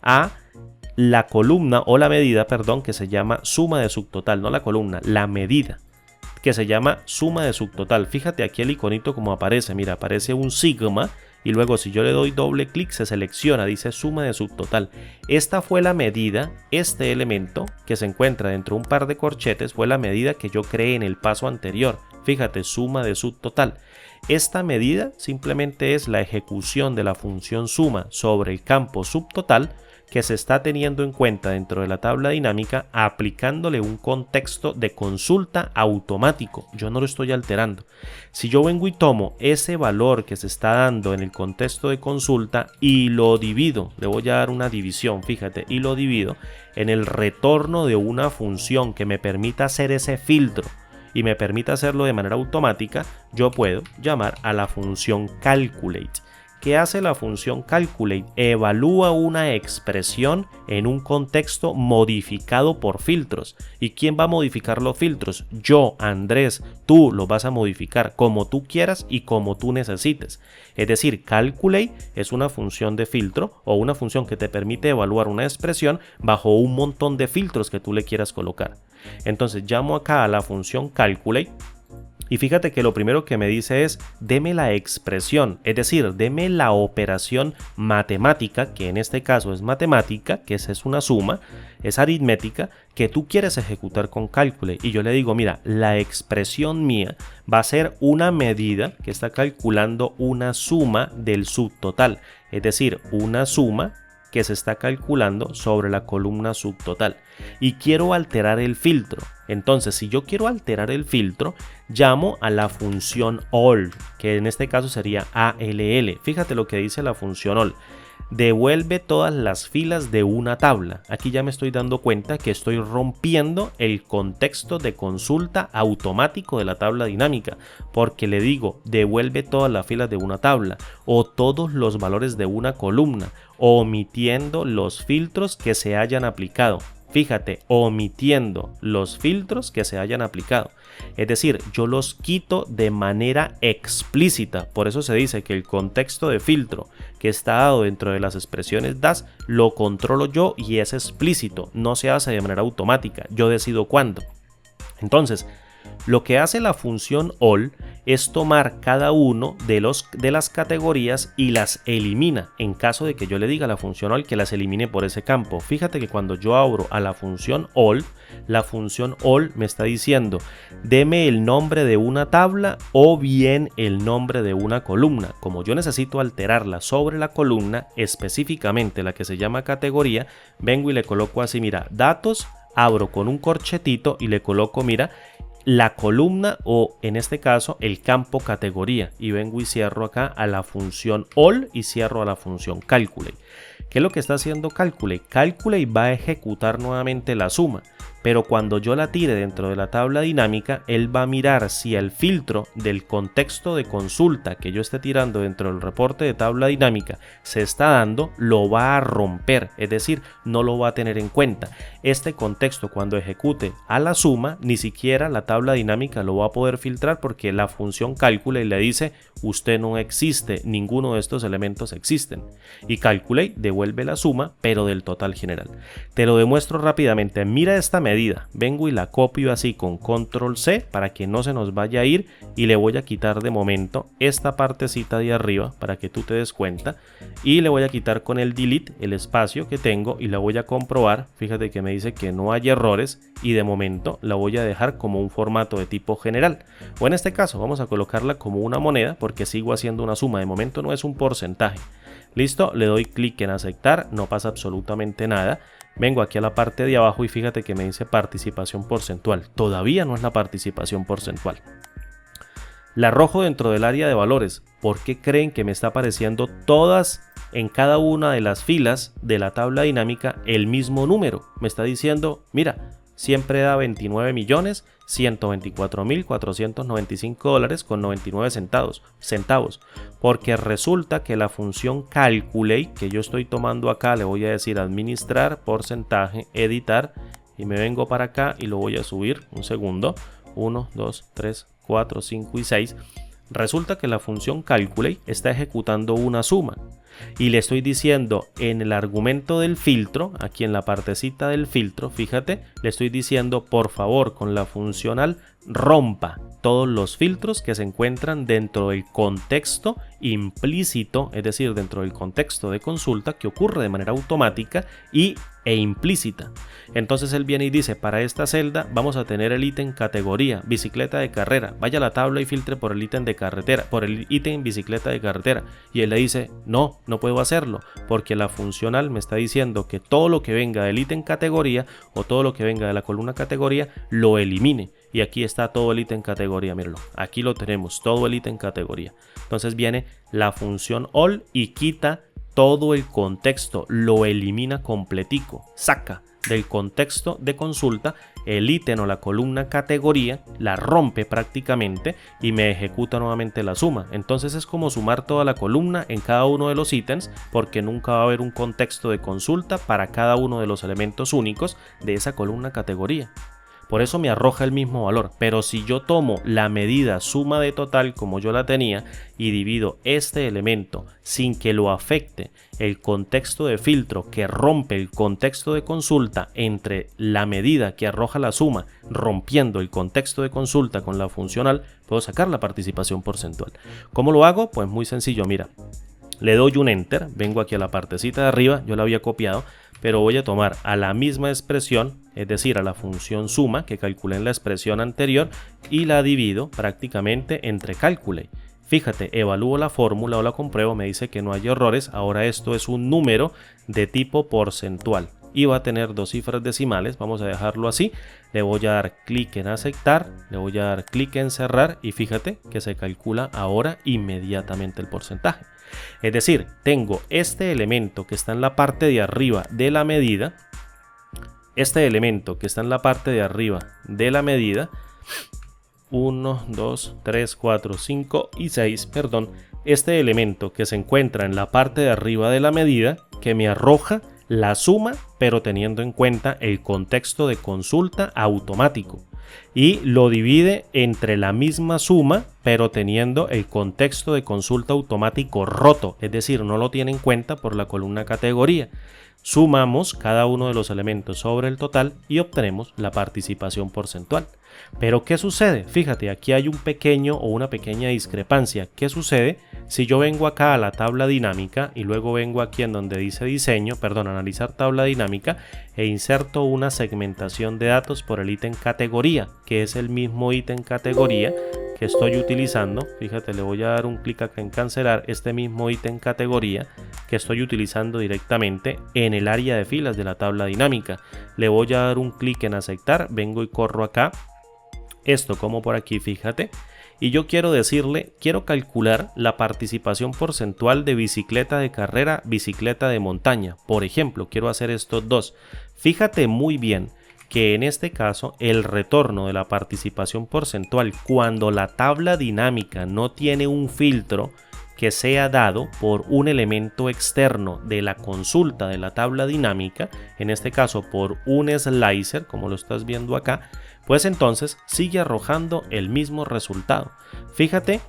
A: a la columna o la medida, que se llama suma de subtotal, no la columna, la medida, que se llama suma de subtotal. Fíjate aquí el iconito como aparece, mira, aparece un sigma y luego si yo le doy doble clic se selecciona, dice suma de subtotal. Esta fue la medida, este elemento que se encuentra dentro de un par de corchetes fue la medida que yo creé en el paso anterior. Fíjate, suma de subtotal. Esta medida simplemente es la ejecución de la función suma sobre el campo subtotal que se está teniendo en cuenta dentro de la tabla dinámica, aplicándole un contexto de consulta automático. Yo no lo estoy alterando. Si yo vengo y tomo ese valor que se está dando en el contexto de consulta y lo divido, le voy a dar una división, fíjate, y lo divido en el retorno de una función que me permita hacer ese filtro y me permita hacerlo de manera automática, yo puedo llamar a la función calculate, ¿qué hace la función calculate? Evalúa una expresión en un contexto modificado por filtros. ¿Y quién va a modificar los filtros? Yo, Andrés, tú los vas a modificar como tú quieras y como tú necesites. Es decir, calculate es una función de filtro o una función que te permite evaluar una expresión bajo un montón de filtros que tú le quieras colocar. Entonces llamo acá a la función calculate. Y fíjate que lo primero que me dice es, deme la expresión, es decir, deme la operación matemática, que en este caso es matemática, que es una suma, es aritmética, que tú quieres ejecutar con calculate. Y yo le digo, mira, la expresión mía va a ser una medida que está calculando una suma del subtotal, es decir, una suma que se está calculando sobre la columna subtotal y quiero alterar el filtro. Entonces, si yo quiero alterar el filtro, llamo a la función all, que en este caso sería ALL. Fíjate lo que dice la función all. Devuelve todas las filas de una tabla. Aquí ya me estoy dando cuenta que estoy rompiendo el contexto de consulta automático de la tabla dinámica, porque le digo devuelve todas las filas de una tabla o todos los valores de una columna, omitiendo los filtros que se hayan aplicado. Fíjate, omitiendo los filtros que se hayan aplicado. Es decir, yo los quito de manera explícita. Por eso se dice que el contexto de filtro que está dado dentro de las expresiones DAS lo controlo yo y es explícito. No se hace de manera automática. Yo decido cuándo. Entonces, lo que hace la función all es tomar cada uno de las categorías y las elimina en caso de que yo le diga a la función all que las elimine por ese campo. Fíjate que cuando yo abro a la función all me está diciendo deme el nombre de una tabla o bien el nombre de una columna. Como yo necesito alterarla sobre la columna, específicamente la que se llama categoría, vengo y le coloco así, mira, datos, abro con un corchetito y le coloco, mira, la columna o en este caso el campo categoría y vengo y cierro acá a la función all y cierro a la función calculate. ¿Qué es lo que está haciendo calculate? Calculate va a ejecutar nuevamente la suma, pero cuando yo la tire dentro de la tabla dinámica, él va a mirar si el filtro del contexto de consulta que yo esté tirando dentro del reporte de tabla dinámica se está dando, lo va a romper, es decir, no lo va a tener en cuenta. Este contexto cuando ejecute a la suma, ni siquiera la tabla dinámica lo va a poder filtrar porque la función calculate le dice usted no existe, ninguno de estos elementos existen. Y calculate devuelve la suma, pero del total general. Te lo demuestro rápidamente. Mira esta medida. Vengo y la copio así con control C para que no se nos vaya a ir y le voy a quitar de momento esta partecita de arriba para que tú te des cuenta y le voy a quitar con el delete el espacio que tengo y la voy a comprobar. Fíjate que me dice que no hay errores y de momento la voy a dejar como un formato de tipo general, o en este caso vamos a colocarla como una moneda porque sigo haciendo una suma. De momento no es un porcentaje. Listo, le doy clic en aceptar, no pasa absolutamente nada. Vengo aquí a la parte de abajo y fíjate que me dice participación porcentual. Todavía no es la participación porcentual. La arrojo dentro del área de valores. ¿Por qué creen que me está apareciendo todas en cada una de las filas de la tabla dinámica el mismo número? Me está diciendo, mira, siempre da 29.124.495 dólares con 99 centavos, porque resulta que la función calculate que yo estoy tomando acá, le voy a decir administrar, porcentaje, editar, y me vengo para acá y lo voy a subir un segundo, 1, 2, 3, 4, 5 y 6. Resulta que la función calculate está ejecutando una suma y le estoy diciendo en el argumento del filtro, aquí en la partecita del filtro, fíjate, le estoy diciendo por favor con la funcional rompa todos los filtros que se encuentran dentro del contexto implícito, es decir, dentro del contexto de consulta que ocurre de manera automática e implícita. Entonces él viene y dice, para esta celda vamos a tener el ítem categoría bicicleta de carrera, vaya a la tabla y filtre por el ítem de carretera, por el ítem bicicleta de carretera, y él le dice, no puedo hacerlo porque la funcional me está diciendo que todo lo que venga del ítem categoría o todo lo que venga de la columna categoría lo elimine. Y aquí está todo el ítem categoría, míralo, aquí lo tenemos, todo el ítem categoría. Entonces viene la función all y quita todo el contexto, lo elimina completico, saca del contexto de consulta el ítem o la columna categoría, la rompe prácticamente y me ejecuta nuevamente la suma. Entonces es como sumar toda la columna en cada uno de los ítems, porque nunca va a haber un contexto de consulta para cada uno de los elementos únicos de esa columna categoría. Por eso me arroja el mismo valor, pero si yo tomo la medida suma de total como yo la tenía y divido este elemento sin que lo afecte el contexto de filtro que rompe el contexto de consulta entre la medida que arroja la suma rompiendo el contexto de consulta con la funcional, puedo sacar la participación porcentual. ¿Cómo lo hago? Pues muy sencillo, mira. Le doy un enter, vengo aquí a la partecita de arriba, yo la había copiado, pero voy a tomar a la misma expresión, es decir, a la función suma que calculé en la expresión anterior y la divido prácticamente entre calculate. Fíjate, evalúo la fórmula o la compruebo, me dice que no hay errores. Ahora esto es un número de tipo porcentual y va a tener dos cifras decimales. Vamos a dejarlo así. Le voy a dar clic en aceptar, le voy a dar clic en cerrar y fíjate que se calcula ahora inmediatamente el porcentaje. Es decir, tengo este elemento que está en la parte de arriba de la medida, este 1, 2, 3, 4, 5 y 6, este elemento que se encuentra en la parte de arriba de la medida que me arroja la suma, pero teniendo en cuenta el contexto de consulta automático, y lo divide entre la misma suma, pero teniendo el contexto de consulta automático roto, es decir, no lo tiene en cuenta por la columna categoría. Sumamos cada uno de los elementos sobre el total y obtenemos la participación porcentual. Pero ¿qué sucede? Fíjate, aquí hay un pequeño o una pequeña discrepancia. ¿Qué sucede si yo vengo acá a la tabla dinámica y luego vengo aquí en donde dice analizar tabla dinámica e inserto una segmentación de datos por el ítem categoría, que es el mismo ítem categoría que estoy utilizando? Fíjate, le voy a dar un clic acá en cancelar este mismo ítem categoría que estoy utilizando directamente en el área de filas de la tabla dinámica. Le voy a dar un clic en aceptar, vengo y corro acá, esto como por aquí, fíjate, y yo quiero calcular la participación porcentual de bicicleta de carrera, bicicleta de montaña. Por ejemplo, quiero hacer estos dos. Fíjate muy bien que en este caso el retorno de la participación porcentual cuando la tabla dinámica no tiene un filtro que sea dado por un elemento externo de la consulta de la tabla dinámica, en este caso por un slicer, como lo estás viendo acá, pues entonces sigue arrojando el mismo resultado. Fíjate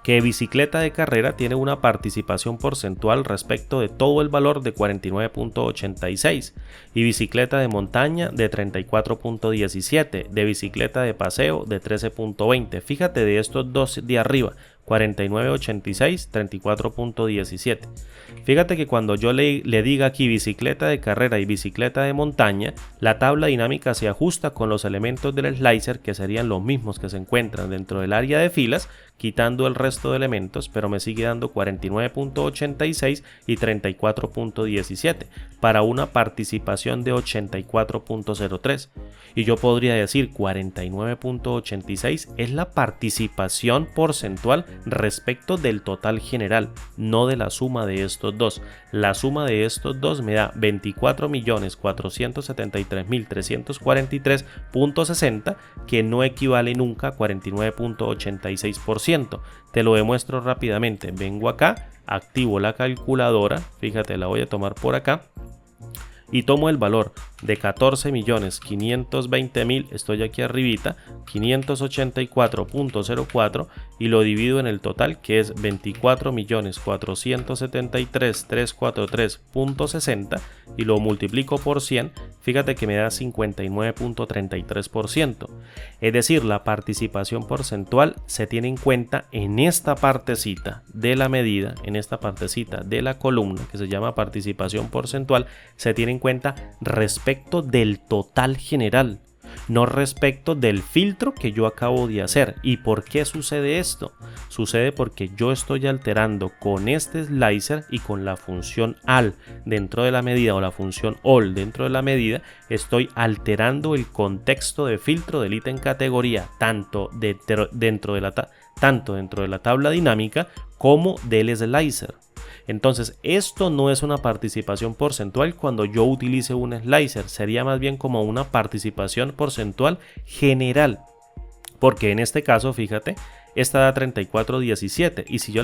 A: que bicicleta de carrera tiene una participación porcentual respecto de todo el valor de 49.86 y bicicleta de montaña de 34.17, de bicicleta de paseo de 13.20. Fíjate de estos dos de arriba, 49.86, 34.17. Fíjate que cuando yo le diga aquí bicicleta de carrera y bicicleta de montaña, la tabla dinámica se ajusta con los elementos del slicer, que serían los mismos que se encuentran dentro del área de filas, quitando el resto de elementos, pero me sigue dando 49.86 y 34.17 para una participación de 84.03. Y yo podría decir 49.86 es la participación porcentual respecto del total general, no de la suma de estos dos. La suma de estos dos me da 24.473.343.60, que no equivale nunca a 49.86%. Te lo demuestro rápidamente. Vengo acá, activo la calculadora, fíjate, la voy a tomar por acá y tomo el valor de 14.520.000, estoy aquí arribita, 584.04 y lo divido en el total, que es 24.473.343.60 y lo multiplico por 100, fíjate que me da 59.33%. Es decir, la participación porcentual se tiene en cuenta en esta partecita de la medida, en esta partecita de la columna que se llama participación porcentual, se tiene en cuenta respecto del total general, no respecto del filtro que yo acabo de hacer. ¿Y por qué sucede esto? Sucede porque yo estoy alterando con este slicer y con la función al dentro de la medida o la función all dentro de la medida, estoy alterando el contexto de filtro del ítem categoría tanto dentro de la tabla dinámica como del slicer. Entonces, esto no es una participación porcentual cuando yo utilice un slicer, sería más bien como una participación porcentual general. Porque en este caso, fíjate, esta da 34.17 y si yo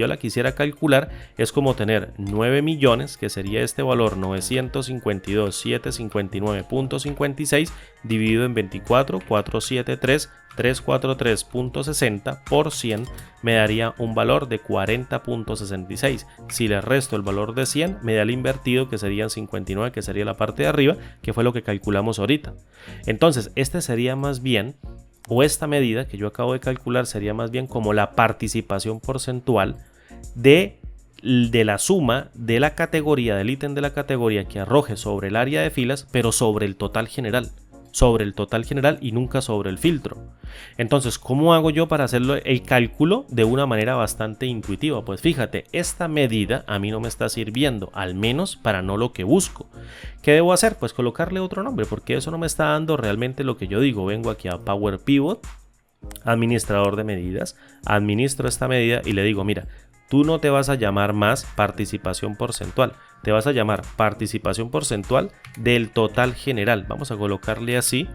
A: la quisiera calcular es como tener 9 millones, que sería este valor 952.759.56 dividido en 24, 473, 343.60 por 100 me daría un valor de 40.66. Si le resto el valor de 100 me da el invertido, que serían 59, que sería la parte de arriba, que fue lo que calculamos ahorita. Entonces este sería más bien, o esta medida que yo acabo de calcular sería más bien como la participación porcentual de la suma de la categoría, del ítem de la categoría que arroje sobre el área de filas, pero sobre el total general. Sobre el total general y nunca sobre el filtro. Entonces, ¿cómo hago yo para hacerlo el cálculo de una manera bastante intuitiva? Pues fíjate, esta medida a mí no me está sirviendo, al menos para no lo que busco. ¿Qué debo hacer? Pues colocarle otro nombre, porque eso no me está dando realmente lo que yo digo. Vengo aquí a Power Pivot, administrador de medidas, administro esta medida y le digo, mira, tú no te vas a llamar más participación porcentual, te vas a llamar participación porcentual del total general. Vamos a colocarle así,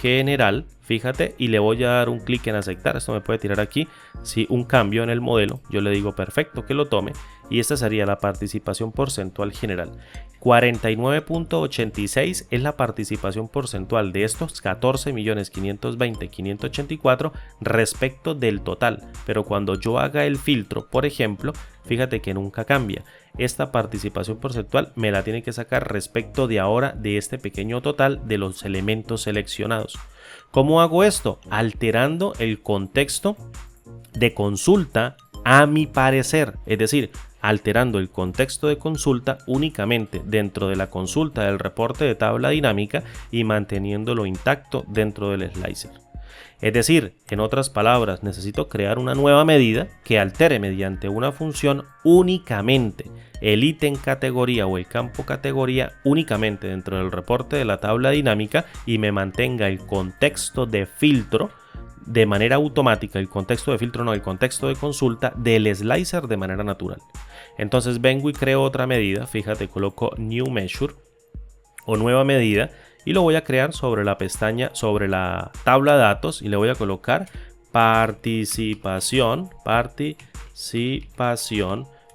A: general, fíjate, y le voy a dar un clic en aceptar. Esto me puede tirar aquí, si un cambio en el modelo, yo le digo perfecto que lo tome, y esta sería la participación porcentual general. 49.86 es la participación porcentual de estos 14.520.584 respecto del total, pero cuando yo haga el filtro, por ejemplo, fíjate que nunca cambia. Esta participación porcentual me la tiene que sacar respecto de ahora de este pequeño total de los elementos seleccionados. ¿Cómo hago esto? Alterando el contexto de consulta a mi parecer, es decir, alterando el contexto de consulta únicamente dentro de la consulta del reporte de tabla dinámica y manteniéndolo intacto dentro del slicer. Es decir, en otras palabras, necesito crear una nueva medida que altere mediante una función únicamente el ítem categoría o el campo categoría únicamente dentro del reporte de la tabla dinámica y me mantenga el contexto de filtro de manera automática, el contexto de filtro no, el contexto de consulta del slicer de manera natural. Entonces vengo y creo otra medida, fíjate, coloco New Measure o nueva medida y lo voy a crear sobre la pestaña, sobre la tabla de datos y le voy a colocar participación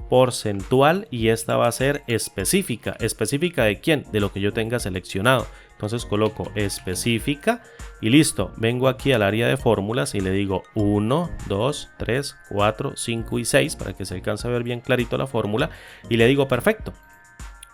A: porcentual y esta va a ser específica. ¿Específica de quién? De lo que yo tenga seleccionado. Entonces coloco específica y listo. Vengo aquí al área de fórmulas y le digo 1, 2, 3, 4, 5 y 6 para que se alcance a ver bien clarito la fórmula y le digo perfecto.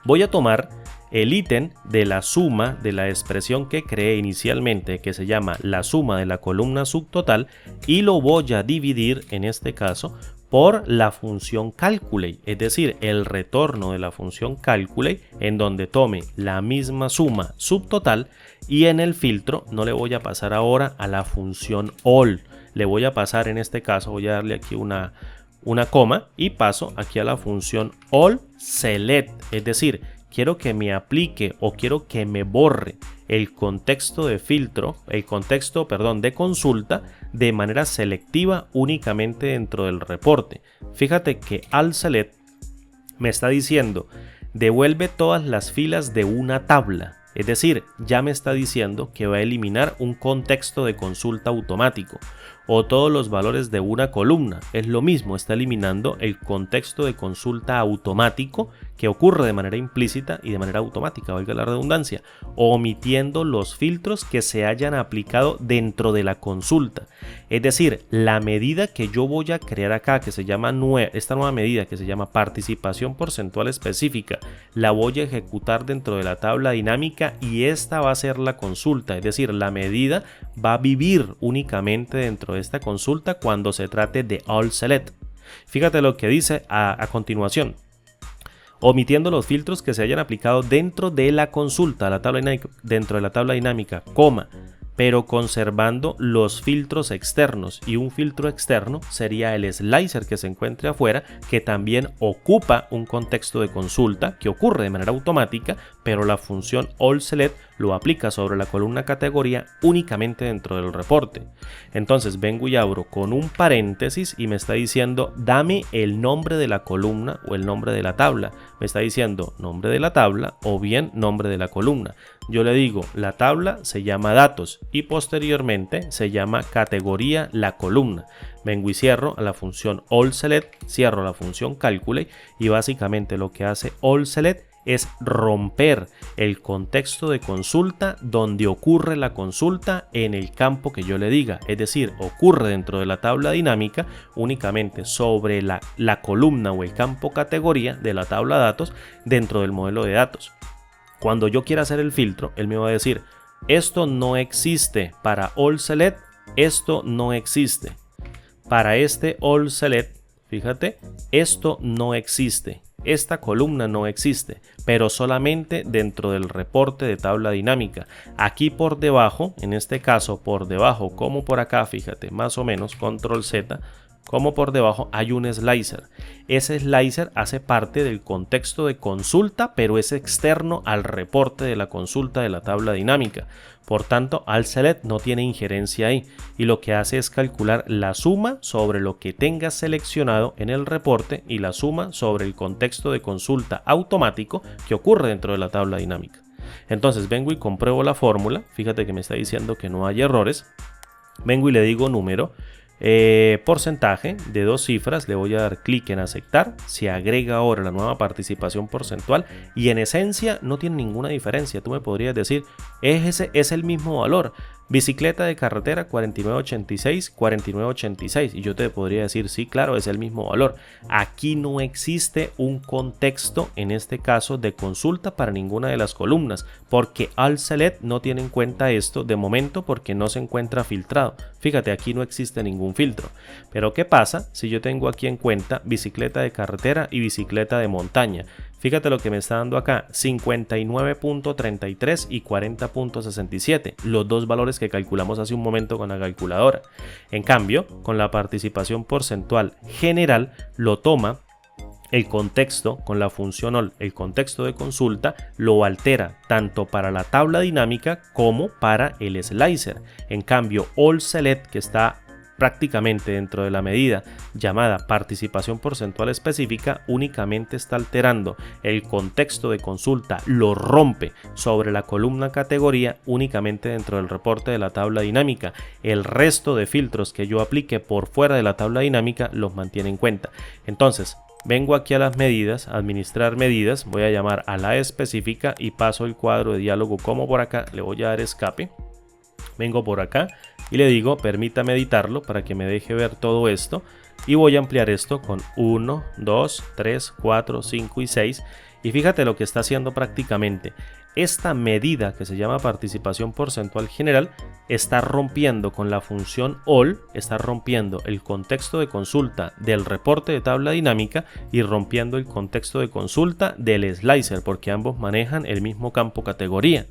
A: Voy a tomar el ítem de la suma de la expresión que creé inicialmente, que se llama la suma de la columna subtotal, y lo voy a dividir en este caso por la función calculate, es decir, el retorno de la función calculate en donde tome la misma suma subtotal y en el filtro no le voy a pasar ahora a la función all, le voy a pasar en este caso, voy a darle aquí una coma y paso aquí a la función all select, es decir, quiero que me aplique o quiero que me borre el contexto de filtro, de consulta de manera selectiva únicamente dentro del reporte. Fíjate que all select me está diciendo devuelve todas las filas de una tabla. Es decir, ya me está diciendo que va a eliminar un contexto de consulta automático o todos los valores de una columna. Es lo mismo, está eliminando el contexto de consulta automático que ocurre de manera implícita y de manera automática, valga la redundancia, omitiendo los filtros que se hayan aplicado dentro de la consulta. Es decir, la medida que yo voy a crear acá, que se llama esta nueva medida que se llama participación porcentual específica, la voy a ejecutar dentro de la tabla dinámica y esta va a ser la consulta. Es decir, la medida va a vivir únicamente dentro de esta consulta cuando se trate de all select. Fíjate lo que dice a continuación. Omitiendo los filtros que se hayan aplicado dentro de la consulta, dentro de la tabla dinámica, coma, pero conservando los filtros externos, y un filtro externo sería el slicer que se encuentre afuera, que también ocupa un contexto de consulta que ocurre de manera automática, pero la función allSelect lo aplica sobre la columna categoría únicamente dentro del reporte. Entonces vengo y abro con un paréntesis y me está diciendo dame el nombre de la columna o el nombre de la tabla. Me está diciendo nombre de la tabla o bien nombre de la columna. Yo le digo la tabla se llama datos y posteriormente se llama categoría la columna. Vengo y cierro a la función allSelect, cierro la función calculate y básicamente lo que hace allSelect es romper el contexto de consulta donde ocurre la consulta en el campo que yo le diga, es decir, ocurre dentro de la tabla dinámica únicamente sobre la columna o el campo categoría de la tabla datos dentro del modelo de datos. Cuando yo quiera hacer el filtro, él me va a decir, esto no existe para allSelect, esto no existe. Para este allSelect, fíjate, esto no existe. Esta columna no existe, pero solamente dentro del reporte de tabla dinámica. Aquí por debajo, en este caso por debajo como por acá, fíjate, más o menos, control Z, como por debajo hay un slicer. Ese slicer hace parte del contexto de consulta, pero es externo al reporte de la consulta de la tabla dinámica. Por tanto, allSelect no tiene injerencia ahí y lo que hace es calcular la suma sobre lo que tengas seleccionado en el reporte y la suma sobre el contexto de consulta automático que ocurre dentro de la tabla dinámica. Entonces vengo y compruebo la fórmula. Fíjate que me está diciendo que no hay errores. Vengo y le digo número. Porcentaje de 2 cifras, le voy a dar clic en aceptar, se agrega ahora la nueva participación porcentual y en esencia no tiene ninguna diferencia. Tú me podrías decir, es el mismo valor, bicicleta de carretera 4986, 4986 y yo te podría decir, sí, claro, es el mismo valor. Aquí no existe un contexto, en este caso de consulta para ninguna de las columnas, porque allSelect no tiene en cuenta esto de momento porque no se encuentra filtrado. Fíjate, aquí no existe ningún filtro. Pero ¿qué pasa si yo tengo aquí en cuenta bicicleta de carretera y bicicleta de montaña? Fíjate lo que me está dando acá, 59.33 y 40.67, los dos valores que calculamos hace un momento con la calculadora. En cambio, con la participación porcentual general, lo toma el contexto con la función all, el contexto de consulta, lo altera tanto para la tabla dinámica como para el slicer. En cambio, allSelect, que está prácticamente dentro de la medida llamada participación porcentual específica, únicamente está alterando el contexto de consulta, lo rompe sobre la columna categoría únicamente dentro del reporte de la tabla dinámica. El resto de filtros que yo aplique por fuera de la tabla dinámica los mantiene en cuenta. Entonces vengo aquí a las medidas, administrar medidas, voy a llamar a la específica y paso el cuadro de diálogo como por acá, le voy a dar escape. Vengo por acá y le digo permítame editarlo para que me deje ver todo esto y voy a ampliar esto con 1, 2, 3, 4, 5 y 6 y fíjate lo que está haciendo prácticamente. Esta medida que se llama participación porcentual general está rompiendo con la función all, está rompiendo el contexto de consulta del reporte de tabla dinámica y rompiendo el contexto de consulta del slicer porque ambos manejan el mismo campo categoría.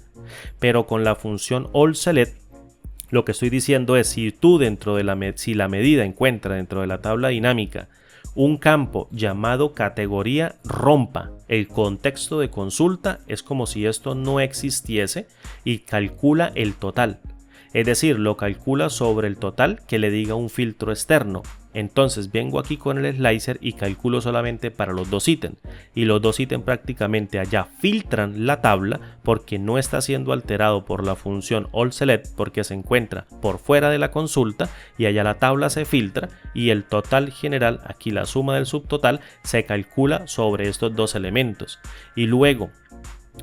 A: Pero con la función allSelect lo que estoy diciendo es si tú si la medida encuentra dentro de la tabla dinámica un campo llamado categoría rompa el contexto de consulta, es como si esto no existiese y calcula el total. Es decir, lo calcula sobre el total que le diga un filtro externo. Entonces vengo aquí con el slicer y calculo solamente para los dos ítems. Y los dos ítems prácticamente allá filtran la tabla porque no está siendo alterado por la función allSelect porque se encuentra por fuera de la consulta y allá la tabla se filtra y el total general, aquí la suma del subtotal, se calcula sobre estos dos elementos. Y luego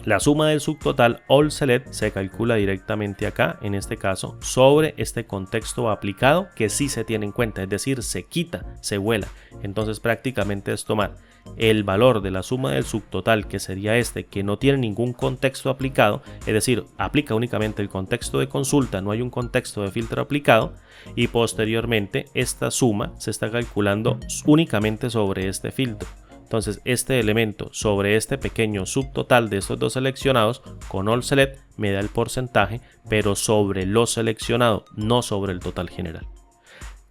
A: la suma del subtotal allSelect se calcula directamente acá, en este caso, sobre este contexto aplicado que sí se tiene en cuenta, es decir, se quita, se vuela. Entonces prácticamente es tomar el valor de la suma del subtotal, que sería este, que no tiene ningún contexto aplicado, es decir, aplica únicamente el contexto de consulta, no hay un contexto de filtro aplicado, y posteriormente esta suma se está calculando únicamente sobre este filtro. Entonces este elemento sobre este pequeño subtotal de estos dos seleccionados con All Select me da el porcentaje, pero sobre lo seleccionado, no sobre el total general.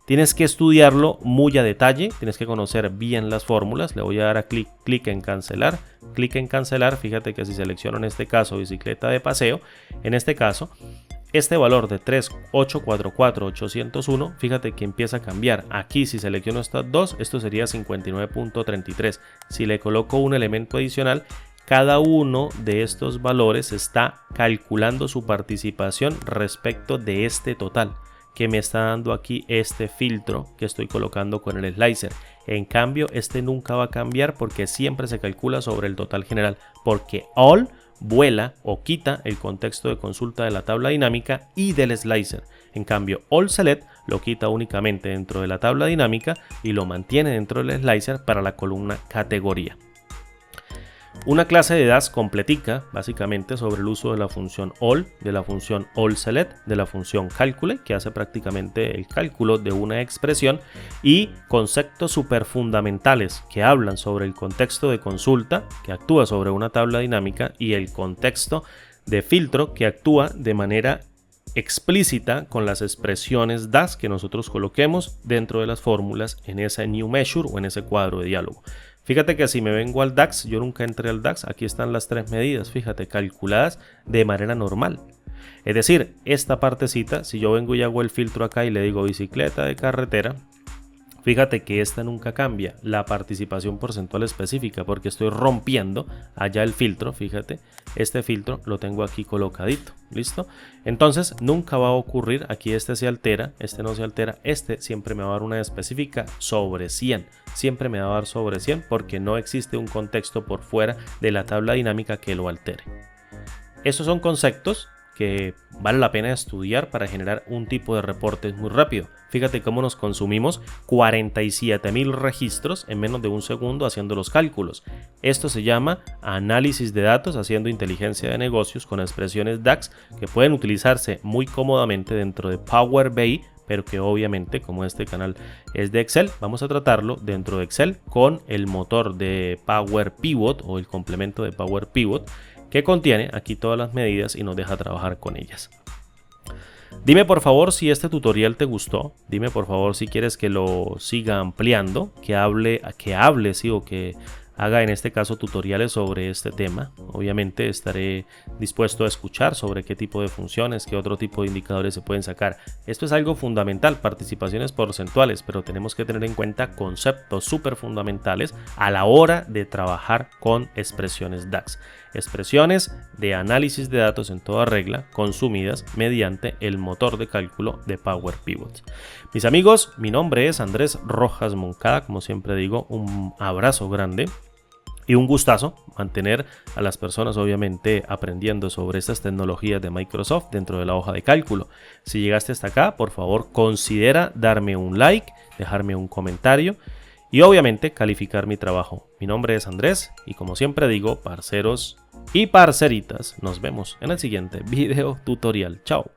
A: Tienes que estudiarlo muy a detalle, tienes que conocer bien las fórmulas. Le voy a dar a clic en cancelar. Clic en cancelar, fíjate que si selecciono en este caso bicicleta de paseo, en este caso, este valor de 3844801, fíjate que empieza a cambiar. Aquí si selecciono estas dos, esto sería 59.33. Si le coloco un elemento adicional, cada uno de estos valores está calculando su participación respecto de este total que me está dando aquí este filtro que estoy colocando con el slicer. En cambio, este nunca va a cambiar porque siempre se calcula sobre el total general, porque all vuela o quita el contexto de consulta de la tabla dinámica y del slicer. En cambio, all select lo quita únicamente dentro de la tabla dinámica y lo mantiene dentro del slicer para la columna categoría. Una clase de DAX completica básicamente sobre el uso de la función all, de la función all select, de la función calculate que hace prácticamente el cálculo de una expresión, y conceptos súper fundamentales que hablan sobre el contexto de consulta que actúa sobre una tabla dinámica y el contexto de filtro que actúa de manera explícita con las expresiones DAX que nosotros coloquemos dentro de las fórmulas en ese new measure o en ese cuadro de diálogo. Fíjate que si me vengo al DAX, yo nunca entré al DAX, aquí están las tres medidas, fíjate, calculadas de manera normal. Es decir, esta partecita, si yo vengo y hago el filtro acá y le digo bicicleta de carretera, fíjate que esta nunca cambia la participación porcentual específica porque estoy rompiendo allá el filtro. Fíjate, este filtro lo tengo aquí colocadito, ¿listo? Entonces nunca va a ocurrir, aquí este se altera, este no se altera, este siempre me va a dar una específica sobre 100, siempre me va a dar sobre 100 porque no existe un contexto por fuera de la tabla dinámica que lo altere. Estos son conceptos que vale la pena estudiar para generar un tipo de reportes muy rápido. Fíjate cómo nos consumimos 47.000 registros en menos de un segundo haciendo los cálculos. Esto se llama análisis de datos haciendo inteligencia de negocios con expresiones DAX que pueden utilizarse muy cómodamente dentro de Power BI, pero que obviamente, como este canal es de Excel, vamos a tratarlo dentro de Excel con el motor de Power Pivot o el complemento de Power Pivot, que contiene aquí todas las medidas y nos deja trabajar con ellas. Dime por favor si este tutorial te gustó, dime por favor si quieres que lo siga ampliando, que hable sí, o que haga en este caso tutoriales sobre este tema. Obviamente estaré dispuesto a escuchar sobre qué tipo de funciones, qué otro tipo de indicadores se pueden sacar. Esto es algo fundamental, participaciones porcentuales, pero tenemos que tener en cuenta conceptos súper fundamentales a la hora de trabajar con expresiones DAX. Expresiones de análisis de datos en toda regla consumidas mediante el motor de cálculo de Power Pivot. Mis amigos, mi nombre es Andrés Rojas Moncada, como siempre digo, un abrazo grande. Y un gustazo mantener a las personas obviamente aprendiendo sobre estas tecnologías de Microsoft dentro de la hoja de cálculo. Si llegaste hasta acá, por favor considera darme un like, dejarme un comentario y obviamente calificar mi trabajo. Mi nombre es Andrés y como siempre digo, parceros y parceritas, nos vemos en el siguiente video tutorial. Chao.